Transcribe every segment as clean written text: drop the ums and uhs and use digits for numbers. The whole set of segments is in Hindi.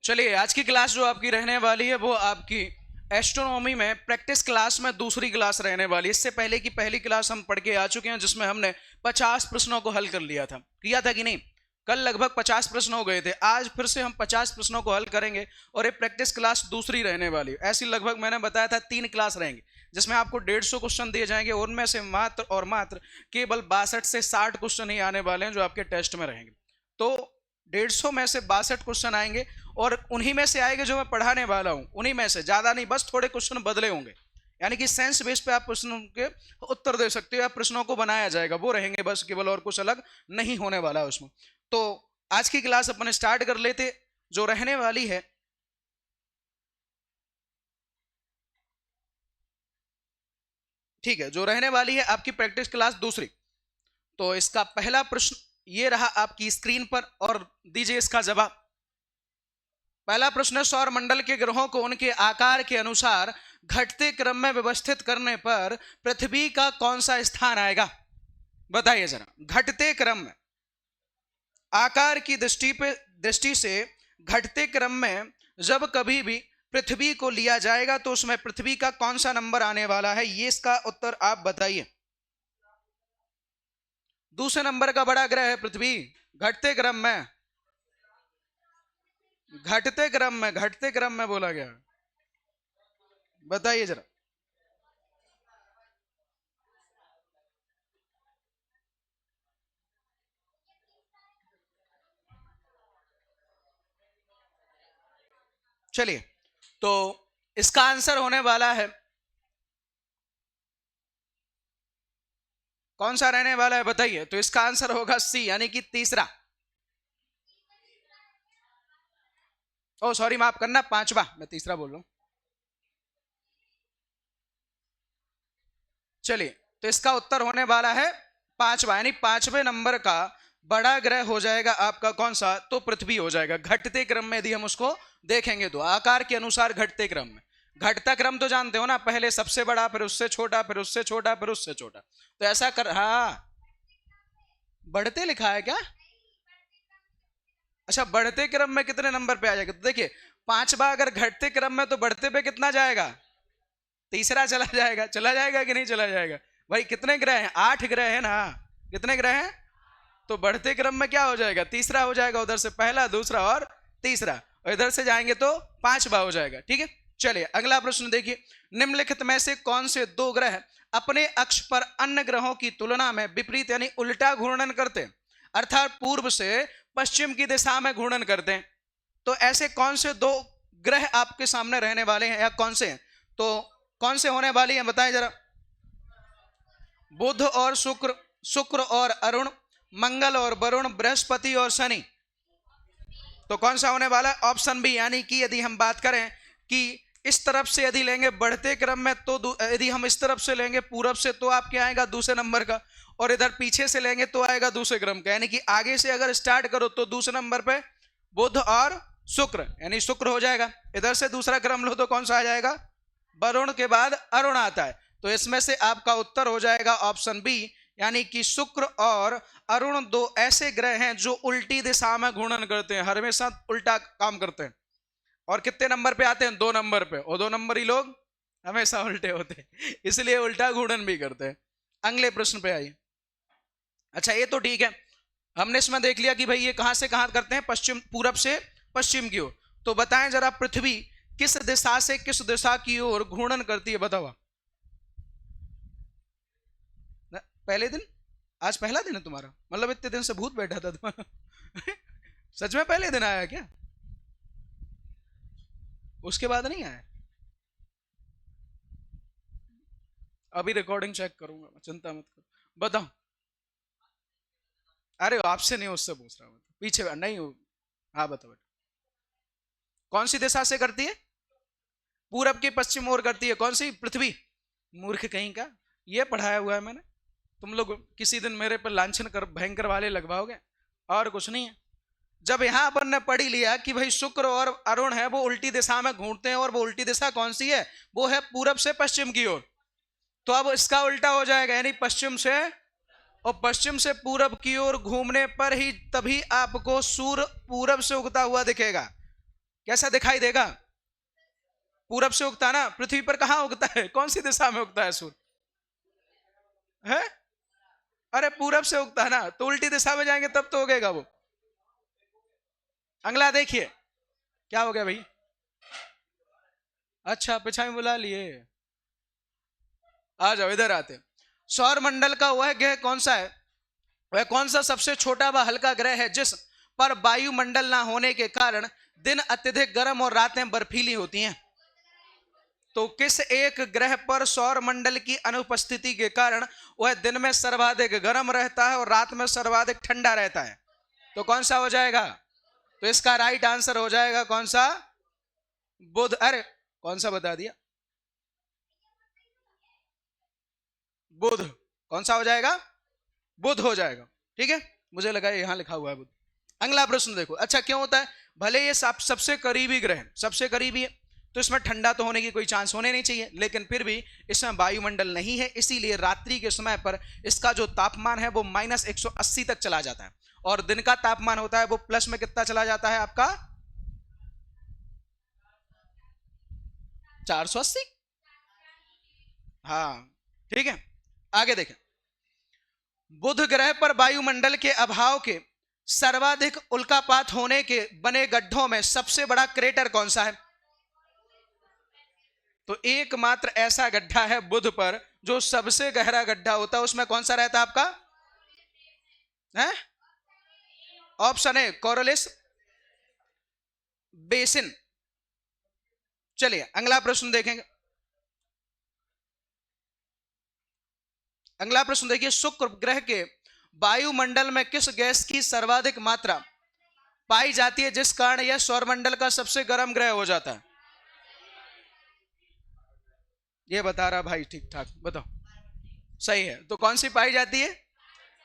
चलिए, आज की क्लास जो आपकी रहने वाली है वो आपकी एस्ट्रोनॉमी में प्रैक्टिस क्लास में दूसरी क्लास रहने वाली है। इससे पहले की पहली क्लास हम पढ़ के आ चुके हैं जिसमें हमने 50 प्रश्नों को हल कर लिया था। किया था कि नहीं? कल लगभग 50 प्रश्न हो गए थे। आज फिर से हम 50 प्रश्नों को हल करेंगे और ये प्रैक्टिस क्लास दूसरी रहने वाली है। ऐसी लगभग मैंने बताया था 3 क्लास रहेंगी जिसमें आपको 150 क्वेश्चन दिए जाएंगे और उनमें से मात्र और मात्र केवल 62 से 60 क्वेश्चन ही आने वाले हैं जो आपके टेस्ट में रहेंगे। तो 150 में से 62 क्वेश्चन आएंगे और उन्हीं में से आएंगे जो मैं पढ़ाने वाला हूं, उन्हीं में से, ज्यादा नहीं, बस थोड़े क्वेश्चन बदले होंगे। यानी कि सेंस बेस पे आप प्रश्नों के उत्तर दे सकते हो या प्रश्नों को बनाया जाएगा, वो रहेंगे बस केवल, और कुछ अलग नहीं होने वाला है उसमें। तो आज की क्लास अपन स्टार्ट कर लेते। जो रहने वाली है, ठीक है, जो रहने वाली है आपकी प्रैक्टिस क्लास दूसरी। तो इसका पहला प्रश्न ये रहा आपकी स्क्रीन पर और दीजिए इसका जवाब। पहला प्रश्न है, सौर मंडल के ग्रहों को उनके आकार के अनुसार घटते क्रम में व्यवस्थित करने पर पृथ्वी का कौन सा स्थान आएगा? बताइए जरा। घटते क्रम में, आकार की दृष्टि से घटते क्रम में जब कभी भी पृथ्वी को लिया जाएगा तो उसमें पृथ्वी का कौन सा नंबर आने वाला है? ये इसका उत्तर आप बताइए। दूसरे नंबर का बड़ा ग्रह है पृथ्वी। घटते क्रम में, घटते क्रम में, घटते क्रम में बोला गया। बताइए जरा। चलिए, तो इसका आंसर होने वाला है, कौन सा रहने वाला है बताइए? तो इसका आंसर होगा सी, यानी कि तीसरा। ओ सॉरी, माफ करना, पांचवा, मैं तीसरा बोल रहा हूं। चलिए, तो इसका उत्तर होने वाला है पांचवा, यानी पांचवें नंबर का बड़ा ग्रह हो जाएगा आपका कौन सा? तो पृथ्वी हो जाएगा। घटते क्रम में यदि हम उसको देखेंगे तो आकार के अनुसार घटते क्रम में, घटता क्रम तो जानते हो ना, पहले सबसे बड़ा, फिर उससे छोटा, फिर उससे छोटा, फिर उससे छोटा। तो ऐसा कर, हाँ, बढ़ते लिखा है क्या? अच्छा, बढ़ते क्रम में कितने नंबर पे आ जाएगा? तो देखिए, पांचवा अगर घटते क्रम में तो बढ़ते पे कितना जाएगा? तीसरा चला जाएगा। चला जाएगा कि नहीं चला जाएगा? भाई कितने ग्रह हैं? 8 ग्रह है ना। कितने ग्रह हैं? तो बढ़ते क्रम में क्या हो जाएगा? तीसरा हो जाएगा। उधर से पहला, दूसरा और तीसरा, और इधर से जाएंगे तो पांचवा हो जाएगा। ठीक है, चलिए अगला प्रश्न देखिए। निम्नलिखित में से कौन से दो ग्रह अपने अक्ष पर अन्य ग्रहों की तुलना में विपरीत यानी उल्टा घूर्णन करते हैं, अर्थात पूर्व से पश्चिम की दिशा में घूर्णन करते हैं? तो ऐसे कौन से दो ग्रह आपके सामने रहने वाले हैं, या कौन से हैं? तो कौन से होने वाली हैं बताएं जरा। बुध और शुक्र, शुक्र और अरुण, मंगल और वरुण, बृहस्पति और शनि। तो कौन सा होने वाला है? ऑप्शन बी, यानी कि यदि हम बात करें कि इस तरफ से यदि लेंगे बढ़ते क्रम में, तो यदि हम इस तरफ से लेंगे पूरब से तो आपके आएगा दूसरे नंबर का, और इधर पीछे से लेंगे तो आएगा दूसरे क्रम का। यानी कि आगे से अगर स्टार्ट करो तो दूसरे नंबर पे बुध और शुक्र, यानी शुक्र हो जाएगा। इधर से दूसरा क्रम लो तो कौन सा आ जाएगा? वरुण के बाद अरुण आता है। तो इसमें से आपका उत्तर हो जाएगा ऑप्शन बी, यानी कि शुक्र और अरुण दो ऐसे ग्रह हैं जो उल्टी दिशा में घूर्णन करते हैं, हमेशा उल्टा काम करते हैं। और कितने नंबर पे आते हैं? 2 नंबर पे, और 2 नंबर ही लोग हमेशा उल्टे होते हैं, इसलिए उल्टा घूर्णन भी करते हैं। अगले प्रश्न पे आइए। अच्छा, ये तो ठीक है, हमने इसमें देख लिया कि भाई ये कहां से कहां करते हैं? पश्चिम, पूरब से पश्चिम की ओर। तो बताएं जरा, पृथ्वी किस दिशा से किस दिशा की ओर घूर्णन करती है? बताओ। पहले दिन, आज पहला दिन है तुम्हारा? मतलब इतने दिन से भूत बैठा था तुम्हारा सच में पहले दिन आया क्या? उसके बाद नहीं आया? अभी रिकॉर्डिंग चेक करूंगा मैं, चिंता मत करो। बताओ। अरे आपसे नहीं, उससे पूछ रहा हूं, पीछे नहीं हो। हाँ बताओ बेटा, कौन सी दिशा से करती है? पूरब की पश्चिम ओर करती है। कौन सी? पृथ्वी। मूर्ख कहीं का, ये पढ़ाया हुआ है मैंने। तुम लोग किसी दिन मेरे पर लांछन कर भयंकर वाले लगवाओगे, और कुछ नहीं है। जब यहां अपन ने पढ़ लिया कि भाई शुक्र और अरुण है वो उल्टी दिशा में घूमते हैं, और वो उल्टी दिशा कौन सी है? वो है पूरब से पश्चिम की ओर। तो अब इसका उल्टा हो जाएगा, यानी पश्चिम से, और पश्चिम से पूरब की ओर घूमने पर ही तभी आपको सूर्य पूरब से उगता हुआ दिखेगा। कैसा दिखाई देगा? पूरब से उगता ना। पृथ्वी पर कहां उगता है? कौन सी दिशा में उगता है सूर्य? है? अरे पूरब से उगता है ना, तो उल्टी दिशा में जाएंगे तब तो उगेगा वो। अगला देखिए, क्या हो गया भाई? अच्छा पिछा में बुला लिए, आ जाओ इधर आते। सौर मंडल का वह ग्रह कौन सा है, वह कौन सा सबसे छोटा व हल्का ग्रह है जिस पर वायुमंडल ना होने के कारण दिन अत्यधिक गर्म और रातें बर्फीली होती हैं? तो किस एक ग्रह पर सौर मंडल की अनुपस्थिति के कारण वह दिन में सर्वाधिक गर्म रहता है और रात में सर्वाधिक ठंडा रहता है? तो कौन सा हो जाएगा? तो इसका राइट आंसर हो जाएगा कौन सा? बुध। अरे कौन सा बता दिया? बुध। कौन सा हो जाएगा? बुध हो जाएगा। ठीक है, मुझे लगा यहां लिखा हुआ है बुध। अगला प्रश्न देखो। अच्छा क्यों होता है? भले ये सबसे करीबी ग्रह है, सबसे करीबी है, तो इसमें ठंडा तो होने की कोई चांस होने नहीं चाहिए, लेकिन फिर भी इसमें वायुमंडल नहीं है, इसीलिए रात्रि के समय पर इसका जो तापमान है वो -180 तक चला जाता है, और दिन का तापमान होता है वो प्लस में कितना चला जाता है आपका? 480। हाँ ठीक है, आगे देखें। बुध ग्रह पर वायुमंडल के अभाव के सर्वाधिक उल्कापात होने के बने गड्ढों में सबसे बड़ा क्रेटर कौन सा है? तो एकमात्र ऐसा गड्ढा है बुध पर जो सबसे गहरा गड्ढा होता है, उसमें कौन सा रहता है आपका? है ऑप्शन है कोरलिस बेसिन। चलिए अगला प्रश्न देखेंगे। अगला प्रश्न देखिए, शुक्र ग्रह के वायुमंडल में किस गैस की सर्वाधिक मात्रा पाई जाती है जिस कारण यह सौरमंडल का सबसे गर्म ग्रह हो जाता है? ये बता रहा भाई, ठीक ठाक बताओ। सही है, तो कौन सी पाई जाती है?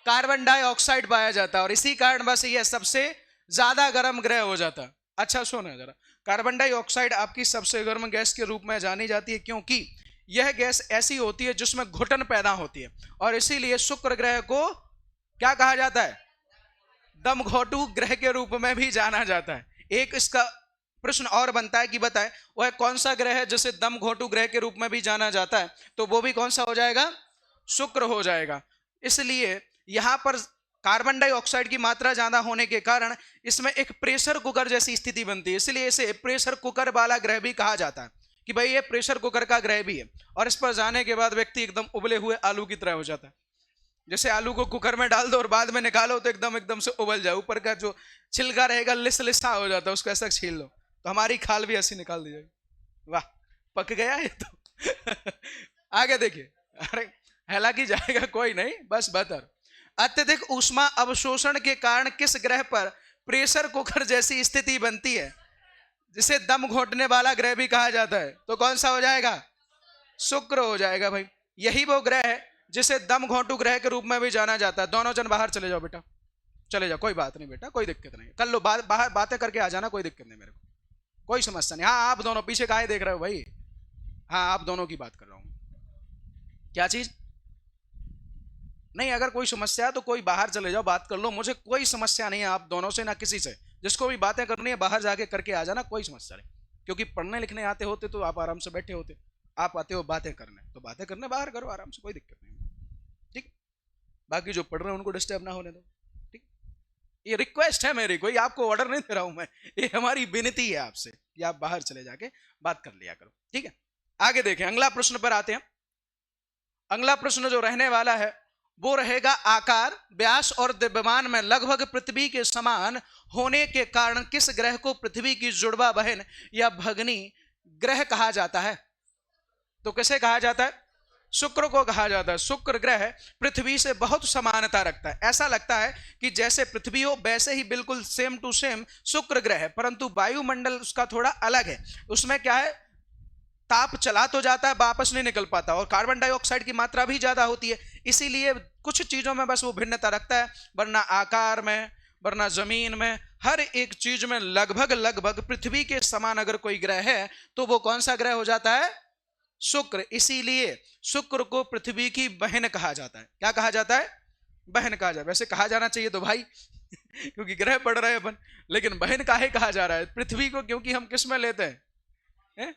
कार्बन डाइऑक्साइड पाया जाता है, और इसी कारण बस यह सबसे ज्यादा गर्म ग्रह हो जाता है। अच्छा सुनो जरा, कार्बन डाइऑक्साइड आपकी सबसे गर्म गैस के रूप में जानी जाती है क्योंकि यह गैस ऐसी होती है जिसमें घुटन पैदा होती है, और इसीलिए शुक्र ग्रह को क्या कहा जाता है? दमघोटू ग्रह के रूप में भी जाना जाता है। एक इसका प्रश्न और बनता है कि बताए वह कौन सा ग्रह है जिसे दमघोटू ग्रह के रूप में भी जाना जाता है? तो वो भी कौन सा हो जाएगा? शुक्र हो जाएगा। इसलिए यहां पर कार्बन डाइऑक्साइड की मात्रा ज्यादा होने के कारण इसमें एक प्रेशर कुकर जैसी स्थिति बनती है, इसलिए इसे प्रेशर कुकर वाला ग्रह भी कहा जाता है कि भाई ये प्रेशर कुकर का ग्रह भी है, और इस पर जाने के बाद व्यक्ति एकदम उबले हुए आलू की तरह हो जाता है। जैसे आलू को कुकर में डाल दो और बाद में निकालो तो एकदम से उबल जाए, ऊपर का जो छिलका रहेगा लिसा हो जाता है, उसको ऐसा छील लो तो हमारी खाल भी ऐसी निकाल दी जाएगी। वाह पक गया ये तो। आगे देखिए, अरे हालांकि जाएगा कोई नहीं, बस बता। अत्यधिक ऊष्मा अवशोषण के कारण किस ग्रह पर प्रेशर कुकर जैसी स्थिति बनती है जिसे दम घोटने वाला ग्रह भी कहा जाता है? तो कौन सा हो जाएगा? शुक्र हो जाएगा भाई। यही वो ग्रह है जिसे दम घोटू ग्रह के रूप में भी जाना जाता है। दोनों जन बाहर चले जाओ बेटा, चले जाओ, कोई बात नहीं बेटा, कोई दिक्कत नहीं, कर लो बाहर बातें करके आ जाना, कोई दिक्कत नहीं मेरे को, कोई समस्या नहीं। हाँ आप दोनों पीछे काहे देख रहे हो भाई? हाँ आप दोनों की बात कर रहा हूं। क्या चीज? नहीं, अगर कोई समस्या है तो कोई बाहर चले जाओ, बात कर लो, मुझे कोई समस्या नहीं है आप दोनों से ना किसी से। जिसको भी बातें करनी है बाहर जाके करके आ जाना, कोई समस्या नहीं। क्योंकि पढ़ने लिखने आते होते तो आप आराम से बैठे होते, आप आते हो बातें करने, तो बातें करने बाहर करो आराम से, कोई दिक्कत नहीं। ठीक, बाकी जो पढ़ रहे हैं उनको डिस्टर्ब ना होने दो। ठीक, ये रिक्वेस्ट है मेरी, कोई आपको ऑर्डर नहीं दे रहा हूं मैं, ये हमारी विनती है आपसे कि आप बाहर चले जाके बात कर लिया करो। ठीक है, आगे देखें, अगला प्रश्न पर आते हैं। अगला प्रश्न जो रहने वाला है वो रहेगा, आकार, व्यास और द्रव्यमान में लगभग पृथ्वी के समान होने के कारण किस ग्रह को पृथ्वी की जुड़वा बहन या भगनी ग्रह कहा जाता है? तो किसे कहा जाता है? शुक्र को कहा जाता है। शुक्र ग्रह पृथ्वी से बहुत समानता रखता है, ऐसा लगता है कि जैसे पृथ्वी हो वैसे ही बिल्कुल सेम टू सेम शुक्र ग्रह है, परंतु वायुमंडल उसका थोड़ा अलग है। उसमें क्या है, ताप चला तो जाता है वापस नहीं निकल पाता, और कार्बन डाइऑक्साइड की मात्रा भी ज्यादा होती है, इसीलिए कुछ चीजों में बस वो भिन्नता रखता है, वरना आकार में, वरना जमीन में, हर एक चीज में लगभग पृथ्वी के समान अगर कोई ग्रह है तो वो कौन सा ग्रह हो जाता है? शुक्र। इसीलिए शुक्र को पृथ्वी की बहन कहा जाता है। क्या कहा जाता है? बहन कहा जाता है। वैसे कहा जाना चाहिए तो भाई क्योंकि ग्रह पढ़ रहे हैं अपन। लेकिन बहन काहे कहा जा रहा है पृथ्वी को, क्योंकि हम किस में लेते हैं, हैं?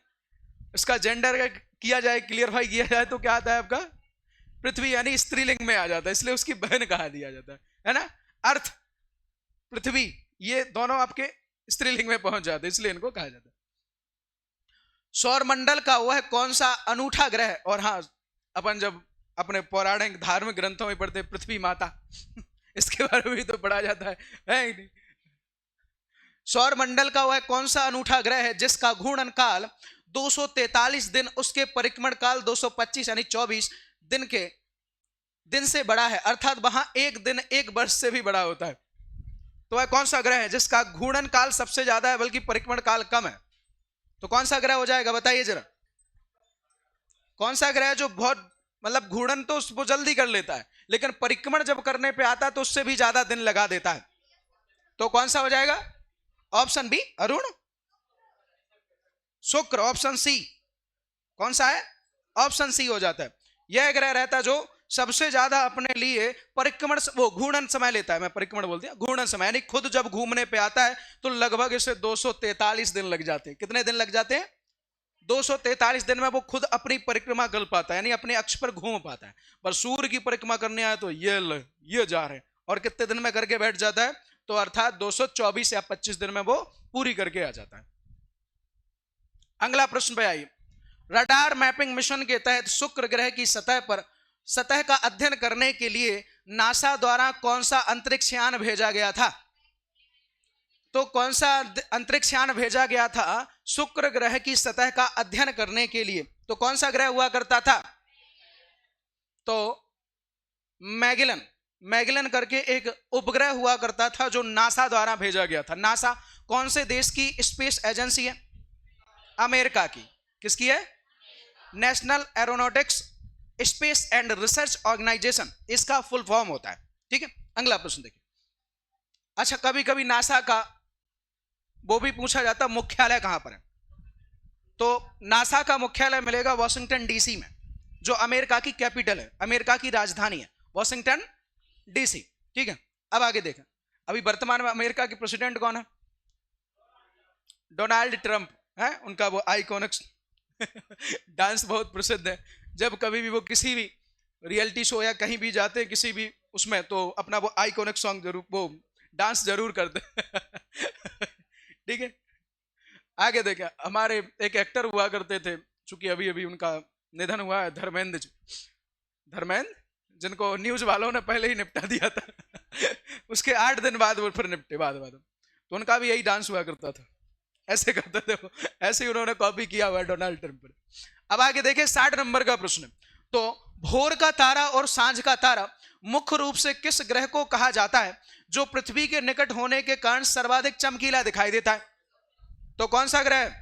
इसका जेंडर किया जाए, क्लियरफाई किया जाए तो क्या आता है आपका, पृथ्वी, यानी स्त्रीलिंग में आ जाता है, इसलिए उसकी बहन कहा दिया जाता है ना। अर्थ, पृथ्वी, ये दोनों आपके स्त्रीलिंग में पहुंच जाते हैं, इसलिए इनको कहा जाता है। सौरमंडल का वह कौन सा अनूठा ग्रह, और हाँ अपन जब अपने पौराणिक धार्मिक ग्रंथों में पढ़ते पृथ्वी माता इसके बारे में भी तो पढ़ा जाता है ही नहीं। सौरमंडल का वह कौन सा अनूठा ग्रह है जिसका घूर्णन काल 243 दिन, उसके परिक्रमण काल 225 यानी 24 दिन के दिन से बड़ा है, अर्थात वहां एक दिन एक वर्ष से भी बड़ा होता है। तो वह कौन सा ग्रह है जिसका घूर्णन काल सबसे ज्यादा है बल्कि परिक्रमण काल कम है? तो कौन सा ग्रह हो जाएगा बताइए जरा, कौन सा ग्रह जो बहुत मतलब घूर्णन तो वो जल्दी कर लेता है लेकिन परिक्रमण जब करने पे आता है तो उससे भी ज्यादा दिन लगा देता है? तो कौन सा हो जाएगा? ऑप्शन बी अरुण, शुक्र, ऑप्शन सी कौन सा है? ऑप्शन सी हो जाता है। यह ग्रह रहता है जो सबसे ज्यादा अपने लिए परिक्रमण, वो घूर्णन समय लेता है, मैं परिक्रमण बोलते हैं घूर्णन समय, यानी खुद जब घूमने पे आता है तो लगभग इसे 243 दिन लग जाते हैं। कितने दिन लग जाते हैं? 243 दिन में वो खुद अपनी परिक्रमा कर पाता है, यानी अपने अक्ष पर घूम पाता है। पर सूर्य की परिक्रमा करने आए तो ये जा रहे हैं, और कितने दिन में करके बैठ जाता है? तो अर्थात 224 या 25 दिन में वो पूरी करके आ जाता है। अगला प्रश्न पे आइए। रडार मैपिंग मिशन के तहत शुक्र ग्रह की सतह का अध्ययन करने के लिए नासा द्वारा कौन सा अंतरिक्ष यान भेजा गया था? तो कौन सा अंतरिक्ष यान भेजा गया था शुक्र ग्रह की सतह का अध्ययन करने के लिए? तो कौन सा ग्रह हुआ करता था? तो मैगेलन करके एक उपग्रह हुआ करता था जो नासा द्वारा भेजा गया था। नासा कौन से देश की स्पेस एजेंसी है? अमेरिका की। किसकी है? National aeronautics space and research organisation, इसका फुल फॉर्म होता है। ठीक है, अगला प्रश्न देखिए। अच्छा, कभी कभी नासा का वो भी पूछा जाता मुख्यालय कहां पर है? तो नासा का मुख्यालय मिलेगा वॉशिंगटन डीसी में, जो अमेरिका की कैपिटल है, अमेरिका की राजधानी है वॉशिंगटन डीसी। ठीक है, अब आगे देखें। अभी वर्तमान में अमेरिका के प्रेसिडेंट कौन है? डोनाल्ड ट्रंप है। उनका वो आइकॉनिक डांस बहुत प्रसिद्ध है। जब कभी भी वो किसी भी रियलिटी शो या कहीं भी जाते हैं किसी भी उसमें, तो अपना वो आइकॉनिक सॉन्ग जरूर, वो डांस जरूर करते ठीक है, आगे देखें। हमारे एक एक्टर हुआ करते थे, चूंकि अभी अभी उनका निधन हुआ है, धर्मेंद्र, जिनको न्यूज वालों ने पहले ही निपटा दिया था उसके 8 दिन बाद वो फिर निपटे बाद। तो उनका भी यही डांस हुआ करता था, ऐसे करते थे वो, ऐसे ही उन्होंने कॉपी किया हुआ है डोनाल्ड ट्रंप पर। अब आगे देखें 60 नंबर का प्रश्न। तो भोर का तारा और सांझ का तारा मुख्य रूप से किस ग्रह को कहा जाता है जो पृथ्वी के निकट होने के कारण सर्वाधिक चमकीला दिखाई देता है? तो कौन सा ग्रह?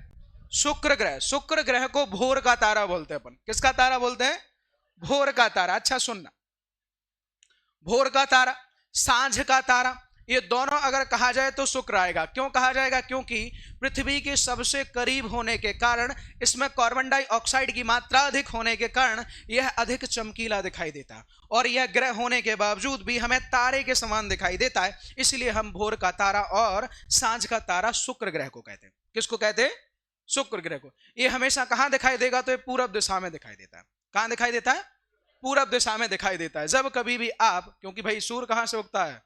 शुक्र ग्रह। शुक्र ग्रह को भोर का तारा बोलते हैं अपन। किसका तारा बोलते हैं? भोर का तारा। अच्छा सुनना, भोर का तारा, सांझ का तारा, ये दोनों अगर कहा जाए तो शुक्र आएगा। क्यों कहा जाएगा? क्योंकि पृथ्वी के सबसे करीब होने के कारण, इसमें कार्बन डाइऑक्साइड की मात्रा अधिक होने के कारण यह अधिक चमकीला दिखाई देता है, और यह ग्रह होने के बावजूद भी हमें तारे के समान दिखाई देता है। इसलिए हम भोर का तारा और सांझ का तारा शुक्र ग्रह को कहते हैं। किसको कहते हैं? शुक्र ग्रह को। ये हमेशा कहां दिखाई देगा? तो ये पूरब दिशा में दिखाई देता है। कहां दिखाई देता है? पूरब दिशा में दिखाई देता है। जब कभी भी आप, क्योंकि भाई सूर्य कहां से उगता है?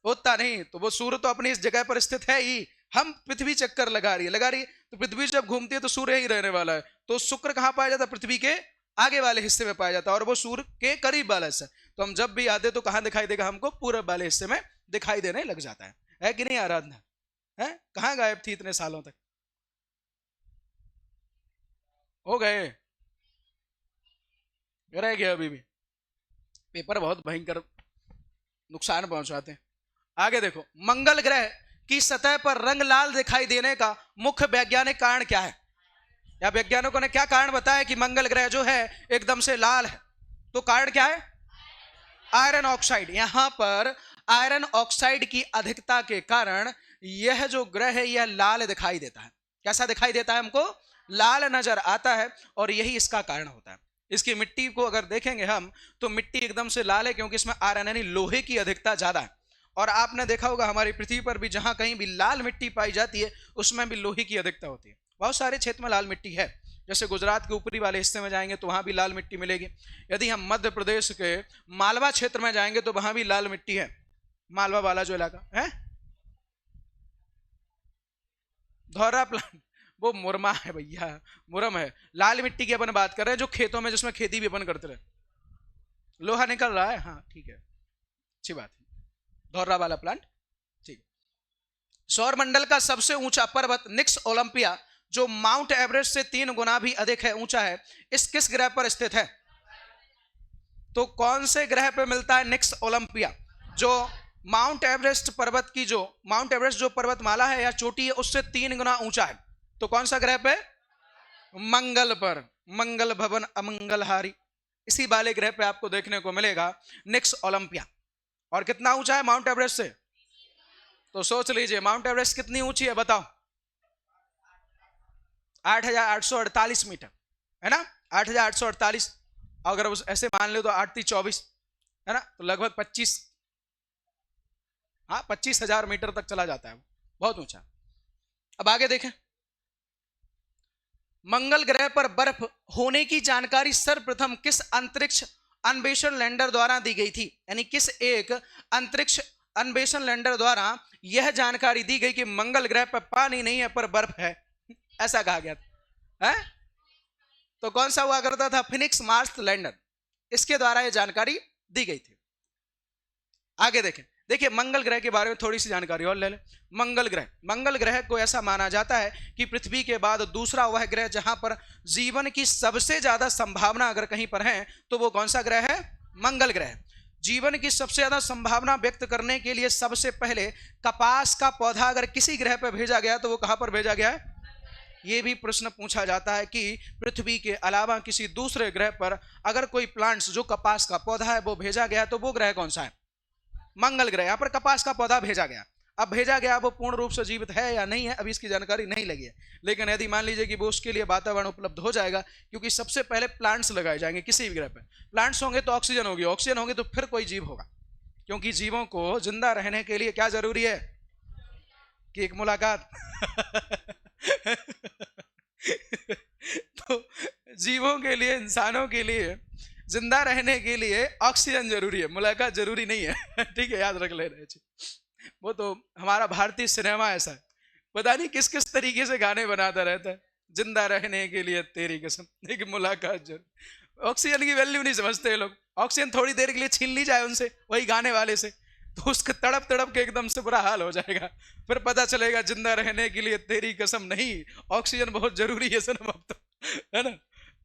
उगता नहीं, तो वो सूर्य तो अपनी इस जगह पर स्थित है ही, हम पृथ्वी चक्कर लगा रही है, तो पृथ्वी जब घूमती है तो सूर्य ही रहने वाला है। तो शुक्र कहां पाया जाता है? पृथ्वी के आगे वाले हिस्से में पाया जाता है, और वो सूर्य के करीब वाला हिस्सा। तो हम जब भी आते तो कहां दिखाई देगा हमको? पूरब वाले हिस्से में दिखाई देने लग जाता है कि नहीं? आराधना है, कहां गायब थी इतने सालों तक? हो गए, रह गया अभी भी। पेपर बहुत भयंकर नुकसान पहुंचाते हैं। आगे देखो, मंगल ग्रह की सतह पर रंग लाल दिखाई देने का मुख्य वैज्ञानिक कारण क्या है? या वैज्ञानिकों ने क्या कारण बताया कि मंगल ग्रह जो है एकदम से लाल है? तो कारण क्या है? Iron oxide. यहां पर आयरन ऑक्साइड की अधिकता के कारण यह जो ग्रह है यह लाल दिखाई देता है। कैसा दिखाई देता है? हमको लाल नजर आता है, और यही इसका कारण होता है। इसकी मिट्टी को अगर देखेंगे हम तो मिट्टी एकदम से लाल है क्योंकि इसमें आयरन यानी लोहे की अधिकता ज्यादा है, और आपने देखा होगा हमारी पृथ्वी पर भी जहां कहीं भी लाल मिट्टी पाई जाती है उसमें भी लोहे की अधिकता होती है। बहुत सारे क्षेत्र में लाल मिट्टी है, जैसे गुजरात के ऊपरी वाले हिस्से में जाएंगे तो वहां भी लाल मिट्टी मिलेगी। यदि हम मध्य प्रदेश के मालवा क्षेत्र में जाएंगे तो वहां भी लाल मिट्टी है, मालवा वाला जो इलाका है। धौरा प्लांट वो मुरमा है भैया, मुरम है। लाल मिट्टी की अपन बात कर रहे हैं जो खेतों में, जिसमें खेती भी अपन करते रहे। लोहा निकल रहा है, हाँ ठीक है, अच्छी बात है, धौरा वाला प्लांट, ठीक। सौर मंडल का सबसे ऊंचा पर्वत निक्स ओलंपिया, जो माउंट एवरेस्ट से 3 गुना भी अधिक है ऊंचा है, इस किस ग्रह पर स्थित है? तो कौन से ग्रह पे मिलता है निक्स ओलंपिया? जो माउंट एवरेस्ट पर्वत की, जो माउंट एवरेस्ट जो पर्वतमाला है या चोटी है उससे 3 गुना ऊंचा है। तो कौन सा ग्रह पे? मंगल पर। मंगल भवन अमंगलहारी, इसी वाले ग्रह पे आपको देखने को मिलेगा निक्स ओलंपिया। और कितना ऊंचा है माउंट एवरेस्ट से? तो सोच लीजिए माउंट एवरेस्ट कितनी ऊंची है बताओ? 8,848 मीटर है ना, 8,848। अगर उस ऐसे मान लो तो 8 × 24 है ना, तो लगभग 25, हाँ 25,000 मीटर तक चला जाता है, बहुत ऊंचा। अब आगे देखें, मंगल ग्रह पर बर्फ होने की जानकारी सर्वप्रथम किस अंतरिक्ष अन्वेषण लैंडर द्वारा दी गई थी? यानी किस एक अंतरिक्ष अन्वेषण लैंडर द्वारा यह जानकारी दी गई कि मंगल ग्रह पर पानी नहीं है पर बर्फ है, ऐसा कहा गया था है? तो कौन सा हुआ करता था? फिनिक्स मार्स लैंडर, इसके द्वारा यह जानकारी दी गई थी। आगे देखें, देखिए मंगल ग्रह के बारे में थोड़ी सी जानकारी और ले लें। मंगल ग्रह को ऐसा माना जाता है कि पृथ्वी के बाद दूसरा वह ग्रह जहां पर जीवन की सबसे ज्यादा संभावना अगर कहीं पर है तो वो कौन सा ग्रह है? मंगल ग्रह। जीवन की सबसे ज्यादा संभावना व्यक्त करने के लिए सबसे पहले कपास का पौधा अगर किसी ग्रह पर भेजा गया तो वो कहां पर भेजा गया है? ये भी प्रश्न पूछा जाता है कि पृथ्वी के अलावा किसी दूसरे ग्रह पर अगर कोई प्लांट्स जो कपास का पौधा है वो भेजा गया तो वो ग्रह कौन सा है? मंगल ग्रह। यहां पर कपास का पौधा भेजा गया, अब भेजा गया वो पूर्ण रूप से जीवित है या नहीं है अभी इसकी जानकारी नहीं लगी है, लेकिन यदि मान लीजिए कि वो उसके लिए वातावरण उपलब्ध हो जाएगा, क्योंकि सबसे पहले प्लांट्स लगाए जाएंगे किसी भी ग्रह पर। प्लांट्स होंगे तो ऑक्सीजन होगी, ऑक्सीजन होगी तो फिर कोई जीव होगा, क्योंकि जीवों को जिंदा रहने के लिए क्या जरूरी है? कि एक मुलाकात तो जीवों के लिए, इंसानों के लिए जिंदा रहने के लिए ऑक्सीजन जरूरी है, मुलाकात जरूरी नहीं है ठीक है, याद रख ले रहे। वो तो हमारा भारतीय सिनेमा ऐसा है, पता नहीं किस किस तरीके से गाने बनाता रहता है, जिंदा रहने के लिए तेरी कसम, लेकिन मुलाकात जरूर। ऑक्सीजन की वैल्यू नहीं समझते लोग, ऑक्सीजन थोड़ी देर के लिए छीन ली जाए उनसे, वही गाने वाले से, तो उसके तड़प तड़प के एकदम से बुरा हाल हो जाएगा, फिर पता चलेगा जिंदा रहने के लिए तेरी कसम नहीं, ऑक्सीजन बहुत जरूरी है सनम अब तो, है ना।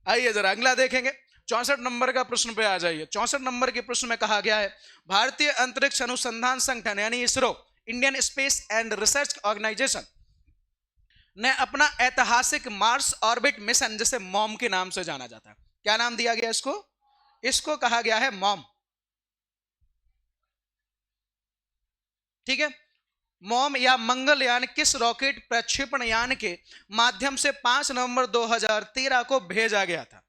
आइए जरा अगला देखेंगे, 64 नंबर का प्रश्न पे आ जाइए। 64 नंबर के प्रश्न में कहा गया है, भारतीय अंतरिक्ष अनुसंधान संगठन यानी ISRO, Indian space and research organisation, ने अपना ऐतिहासिक मार्स ऑर्बिट मिशन, जिसे मॉम के नाम से जाना जाता है, क्या नाम दिया गया इसको? इसको कहा गया है मॉम, ठीक है। मॉम या मंगलयान किस रॉकेट प्रक्षेपण यान के माध्यम से 5 नवंबर 2013 को भेजा गया था?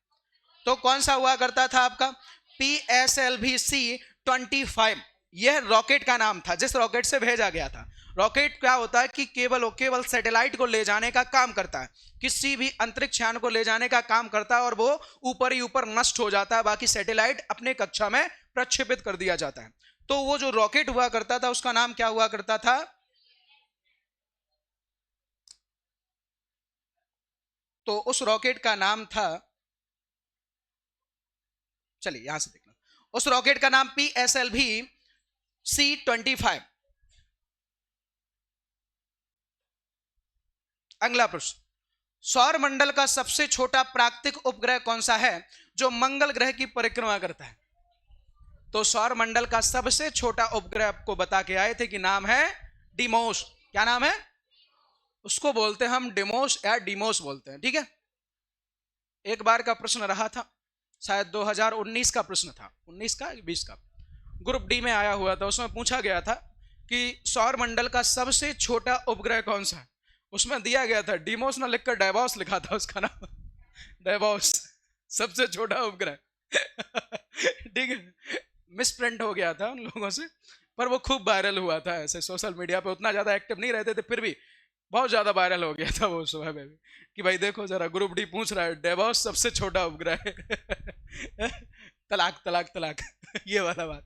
तो कौन सा हुआ करता था आपका? PSLV-C-25, यह रॉकेट का नाम था जिस रॉकेट से भेजा गया था। रॉकेट क्या होता है कि केवल सैटेलाइट को ले जाने का काम करता है, किसी भी अंतरिक्ष यान को ले जाने का काम करता है, और वो ऊपर ही ऊपर नष्ट हो जाता है, बाकी सैटेलाइट अपने कक्षा में प्रक्षेपित कर दिया जाता है। तो वो जो रॉकेट हुआ करता था उसका नाम क्या हुआ करता था? तो उस रॉकेट का नाम था, चलिए यहां से देखना, उस रॉकेट का नाम PSLV-C-25। अगला प्रश्न, सौर मंडल का सबसे छोटा प्राकृतिक उपग्रह कौन सा है जो मंगल ग्रह की परिक्रमा करता है? तो सौर मंडल का सबसे छोटा उपग्रह आपको बता के आए थे कि नाम है डिमोस। क्या नाम है? उसको बोलते हैं हम डिमोस या डिमोस बोलते हैं, ठीक है। एक बार का प्रश्न रहा था, शायद 2019 का प्रश्न था, 19 का 20 का, ग्रुप डी में आया हुआ था, उसमें पूछा गया था कि सौर मंडल का सबसे छोटा उपग्रह कौन सा है, उसमें दिया गया था डिमोस ना लिखकर डायबॉस लिखा था उसका नाम डायबॉस, सबसे छोटा उपग्रह ठीक है, मिस प्रिंट हो गया था उन लोगों से, पर वो खूब वायरल हुआ था ऐसे सोशल मीडिया पे, उतना ज्यादा एक्टिव नहीं रहते थे, फिर भी बहुत ज्यादा वायरल हो गया था वो सुबह में भी कि भाई देखो जरा ग्रुप डी पूछ रहा है डेवॉस सबसे छोटा उपग्रह है। तलाक तलाक तलाक ये वाला बात।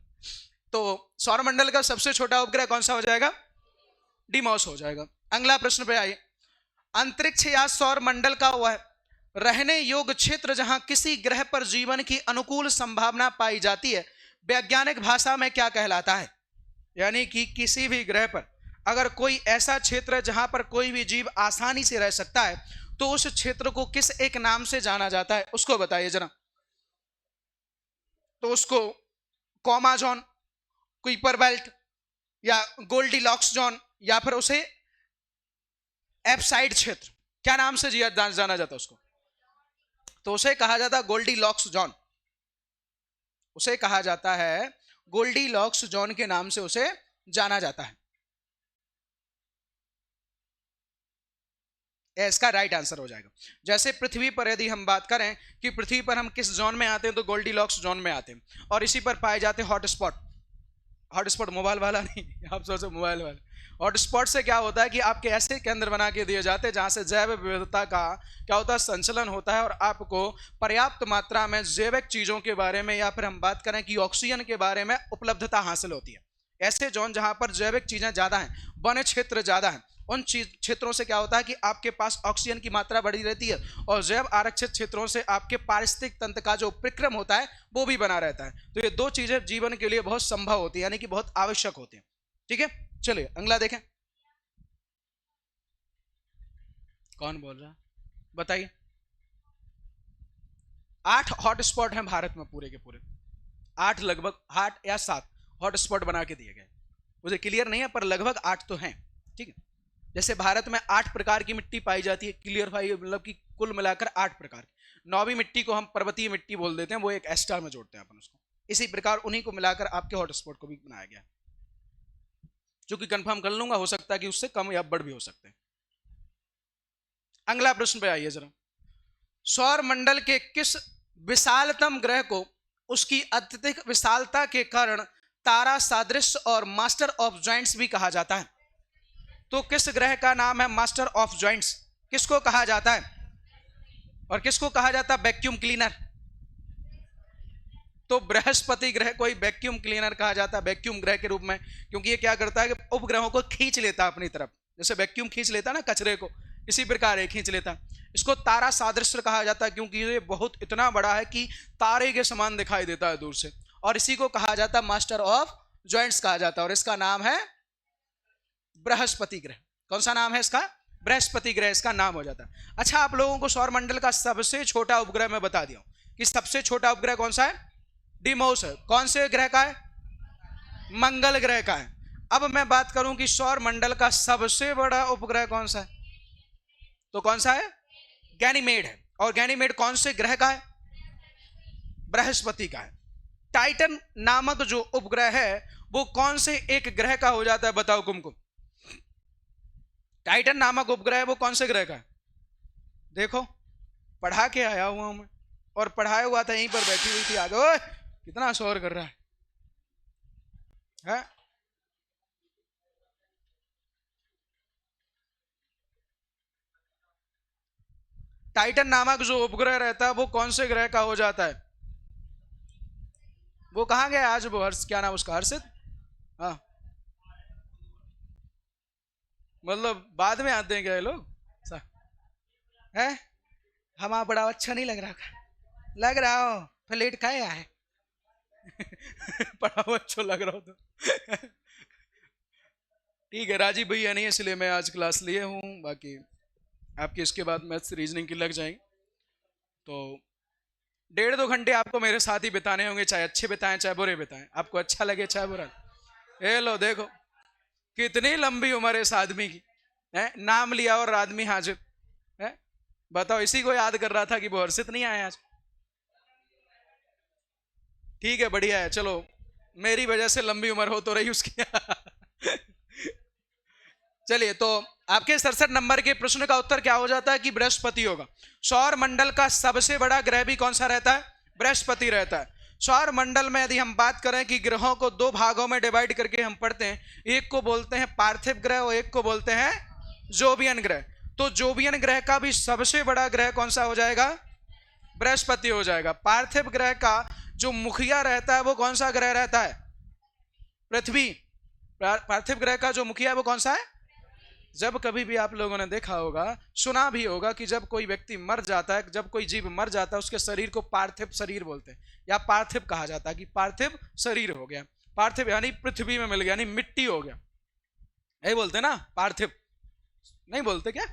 तो सौरमंडल का सबसे छोटा उपग्रह कौन सा हो जाएगा? डीमॉस हो जाएगा। अगला प्रश्न पे आइए। अंतरिक्ष या सौर मंडल का वह रहने योग्य क्षेत्र जहां किसी ग्रह पर जीवन की अनुकूल संभावना पाई जाती है वैज्ञानिक भाषा में क्या कहलाता है? यानी कि किसी भी ग्रह पर अगर कोई ऐसा क्षेत्र है जहां पर कोई भी जीव आसानी से रह सकता है तो उस क्षेत्र को किस एक नाम से जाना जाता है, उसको बताइए जरा। तो उसको कॉमा जोन, कुइपर बेल्ट, या गोल्डीलॉक्स जोन, या फिर उसे एप्साइड क्षेत्र, क्या नाम से जाना जाता है उसको? तो उसे कहा जाता है गोल्डीलॉक्स जोन। उसे कहा जाता है गोल्डीलॉक्स जोन के नाम से उसे जाना जाता है। इसका राइट आंसर हो जाएगा। जैसे पृथ्वी पर यदि हम बात करें कि पृथ्वी पर हम किस जोन में आते हैं तो गोल्डीलॉक्स जोन में आते हैं, और इसी पर पाए जाते हैं हॉटस्पॉट। हॉटस्पॉट मोबाइल वाला नहीं, आप सोचो मोबाइल वाला। हॉटस्पॉट से क्या होता है कि आपके ऐसे केंद्र बना के दिए जाते हैं जहां से जैव विविधता का क्या होता है, संचलन होता है, और आपको पर्याप्त मात्रा में जैविक चीजों के बारे में, या फिर हम बात करें कि ऑक्सीजन के बारे में उपलब्धता हासिल होती है। ऐसे जोन जहां पर जैविक चीजें ज्यादा हैं, वन क्षेत्र ज्यादा है, उन क्षेत्रों से क्या होता है कि आपके पास ऑक्सीजन की मात्रा बढ़ी रहती है, और जैव आरक्षित क्षेत्रों से आपके पारिस्थितिक तंत्र का जो उपक्रम होता है वो भी बना रहता है। तो ये दो चीजें जीवन के लिए बहुत संभव होती है, यानी कि बहुत आवश्यक होती है। ठीक है, चलिए अगला देखें। कौन बोल रहा है बताइए? 8 हॉटस्पॉट हैं भारत में, पूरे के पूरे 8, लगभग 8 या 7 हॉटस्पॉट बना के दिए गए। मुझे क्लियर नहीं है पर लगभग 8 तो हैं। ठीक है, जैसे भारत में 8 प्रकार की मिट्टी पाई जाती है, क्लियर भाई, मतलब कि कुल मिलाकर 8 प्रकार की। 9वीं मिट्टी को हम पर्वतीय मिट्टी बोल देते हैं, वो एक एक्स्ट्रा में जोड़ते हैं अपन उसको। इसी प्रकार उन्हीं को मिलाकर आपके हॉटस्पॉट को भी बनाया गया, जो कि कंफर्म कर लूंगा, हो सकता है कि उससे कम या बढ़ भी हो सकते हैं। अगला प्रश्न पे आइए जरा। सौर मंडल के किस विशालतम ग्रह को उसकी अत्यधिक विशालता के कारण तारा सादृश और मास्टर ऑफ जॉइंट्स भी कहा जाता है? तो किस ग्रह का नाम है मास्टर ऑफ जॉइंट्स? किसको कहा जाता है? और किसको कहा जाता है वैक्यूम क्लीनर? तो बृहस्पति ग्रह को ही वैक्यूम क्लीनर कहा जाता है, वैक्यूम ग्रह के रूप में, क्योंकि ये क्या करता है कि उपग्रहों को खींच लेता है अपनी तरफ, जैसे वैक्यूम खींच लेता है ना कचरे को, इसी प्रकार ये खींच लेता है। इसको तारा सादृश कहा जाता है क्योंकि ये बहुत इतना बड़ा है कि तारे के समान दिखाई देता है दूर से, और इसी को कहा जाता है मास्टर ऑफ जॉइंट्स कहा जाता है, और इसका नाम है बृहस्पति ग्रह। कौन सा नाम है इसका? बृहस्पति ग्रह इसका नाम हो जाता है। अच्छा, आप लोगों को सौर मंडल का सबसे छोटा उपग्रह मैं बता दिया कि सबसे छोटा उपग्रह कौन सा है? डीमोस है। कौन से ग्रह का है? मंगल ग्रह का है। अब मैं बात करूं कि सौर मंडल का सबसे बड़ा उपग्रह कौन सा है, तो कौन सा है? गैनीमेड है। और गैनीमेड कौन से ग्रह का है? बृहस्पति का है। टाइटन नामक जो उपग्रह है वो कौन से एक ग्रह का हो जाता है, बताओ कुमकुम? टाइटन नामक उपग्रह वो कौन से ग्रह का है? देखो, पढ़ा के आया हुआ मैं, और पढ़ाया हुआ था, यहीं पर बैठी हुई थी आगे। ओए कितना शोर कर रहा है? टाइटन नामक जो उपग्रह रहता है वो कौन से ग्रह का हो जाता है? वो कहाँ गया आज वो क्या नाम उसका? हर्षित? हाँ, मतलब बाद में आते हैं क्या ये लोग? है हमारा बड़ा अच्छा नहीं लग रहा का? लग रहा हो प्लेट खाए है। बड़ा अच्छा लग रहा हो तो ठीक है, राजीव भैया नहीं इसलिए मैं आज क्लास लिए हूँ, बाकी आपकी इसके बाद मैथ्स रीजनिंग की लग जाएंगी। तो 1.5-2 घंटे आपको मेरे साथ ही बिताने होंगे, चाहे अच्छे बिताएं चाहे बुरे बिताएं, आपको अच्छा लगे चाहे बुरा। ये लो देखो कितनी लंबी उम्र है इस आदमी की, है? नाम लिया और आदमी हाजिर है। बताओ, इसी को याद कर रहा था कि वो हर्षित नहीं आया आज। ठीक है, बढ़िया है, चलो मेरी वजह से लंबी उम्र हो तो रही उसकी। चलिए, तो आपके 67 नंबर के प्रश्न का उत्तर क्या हो जाता है कि बृहस्पति होगा। सौर मंडल का सबसे बड़ा ग्रह भी कौन सा रहता है? बृहस्पति रहता है। सौर मंडल में यदि हम बात करें कि ग्रहों को दो भागों में डिवाइड करके हम पढ़ते हैं, एक को बोलते हैं पार्थिव ग्रह और एक को बोलते हैं जोवियन ग्रह। तो जोवियन ग्रह का भी सबसे बड़ा ग्रह कौन सा हो जाएगा? बृहस्पति हो जाएगा। पार्थिव ग्रह का जो मुखिया रहता है वो कौन सा ग्रह रहता है? पृथ्वी। पार्थिव ग्रह का जो मुखिया है वो कौन सा है? जब कभी भी आप लोगों ने देखा होगा, सुना भी होगा कि जब कोई व्यक्ति मर जाता है, जब कोई जीव मर जाता है, उसके शरीर को पार्थिव शरीर बोलते हैं या पार्थिव कहा जाता है कि पार्थिव शरीर हो गया। पार्थिव यानी पृथ्वी में मिल गया, यानी मिट्टी हो गया, यही बोलते ना पार्थिव। नहीं बोलते क्या?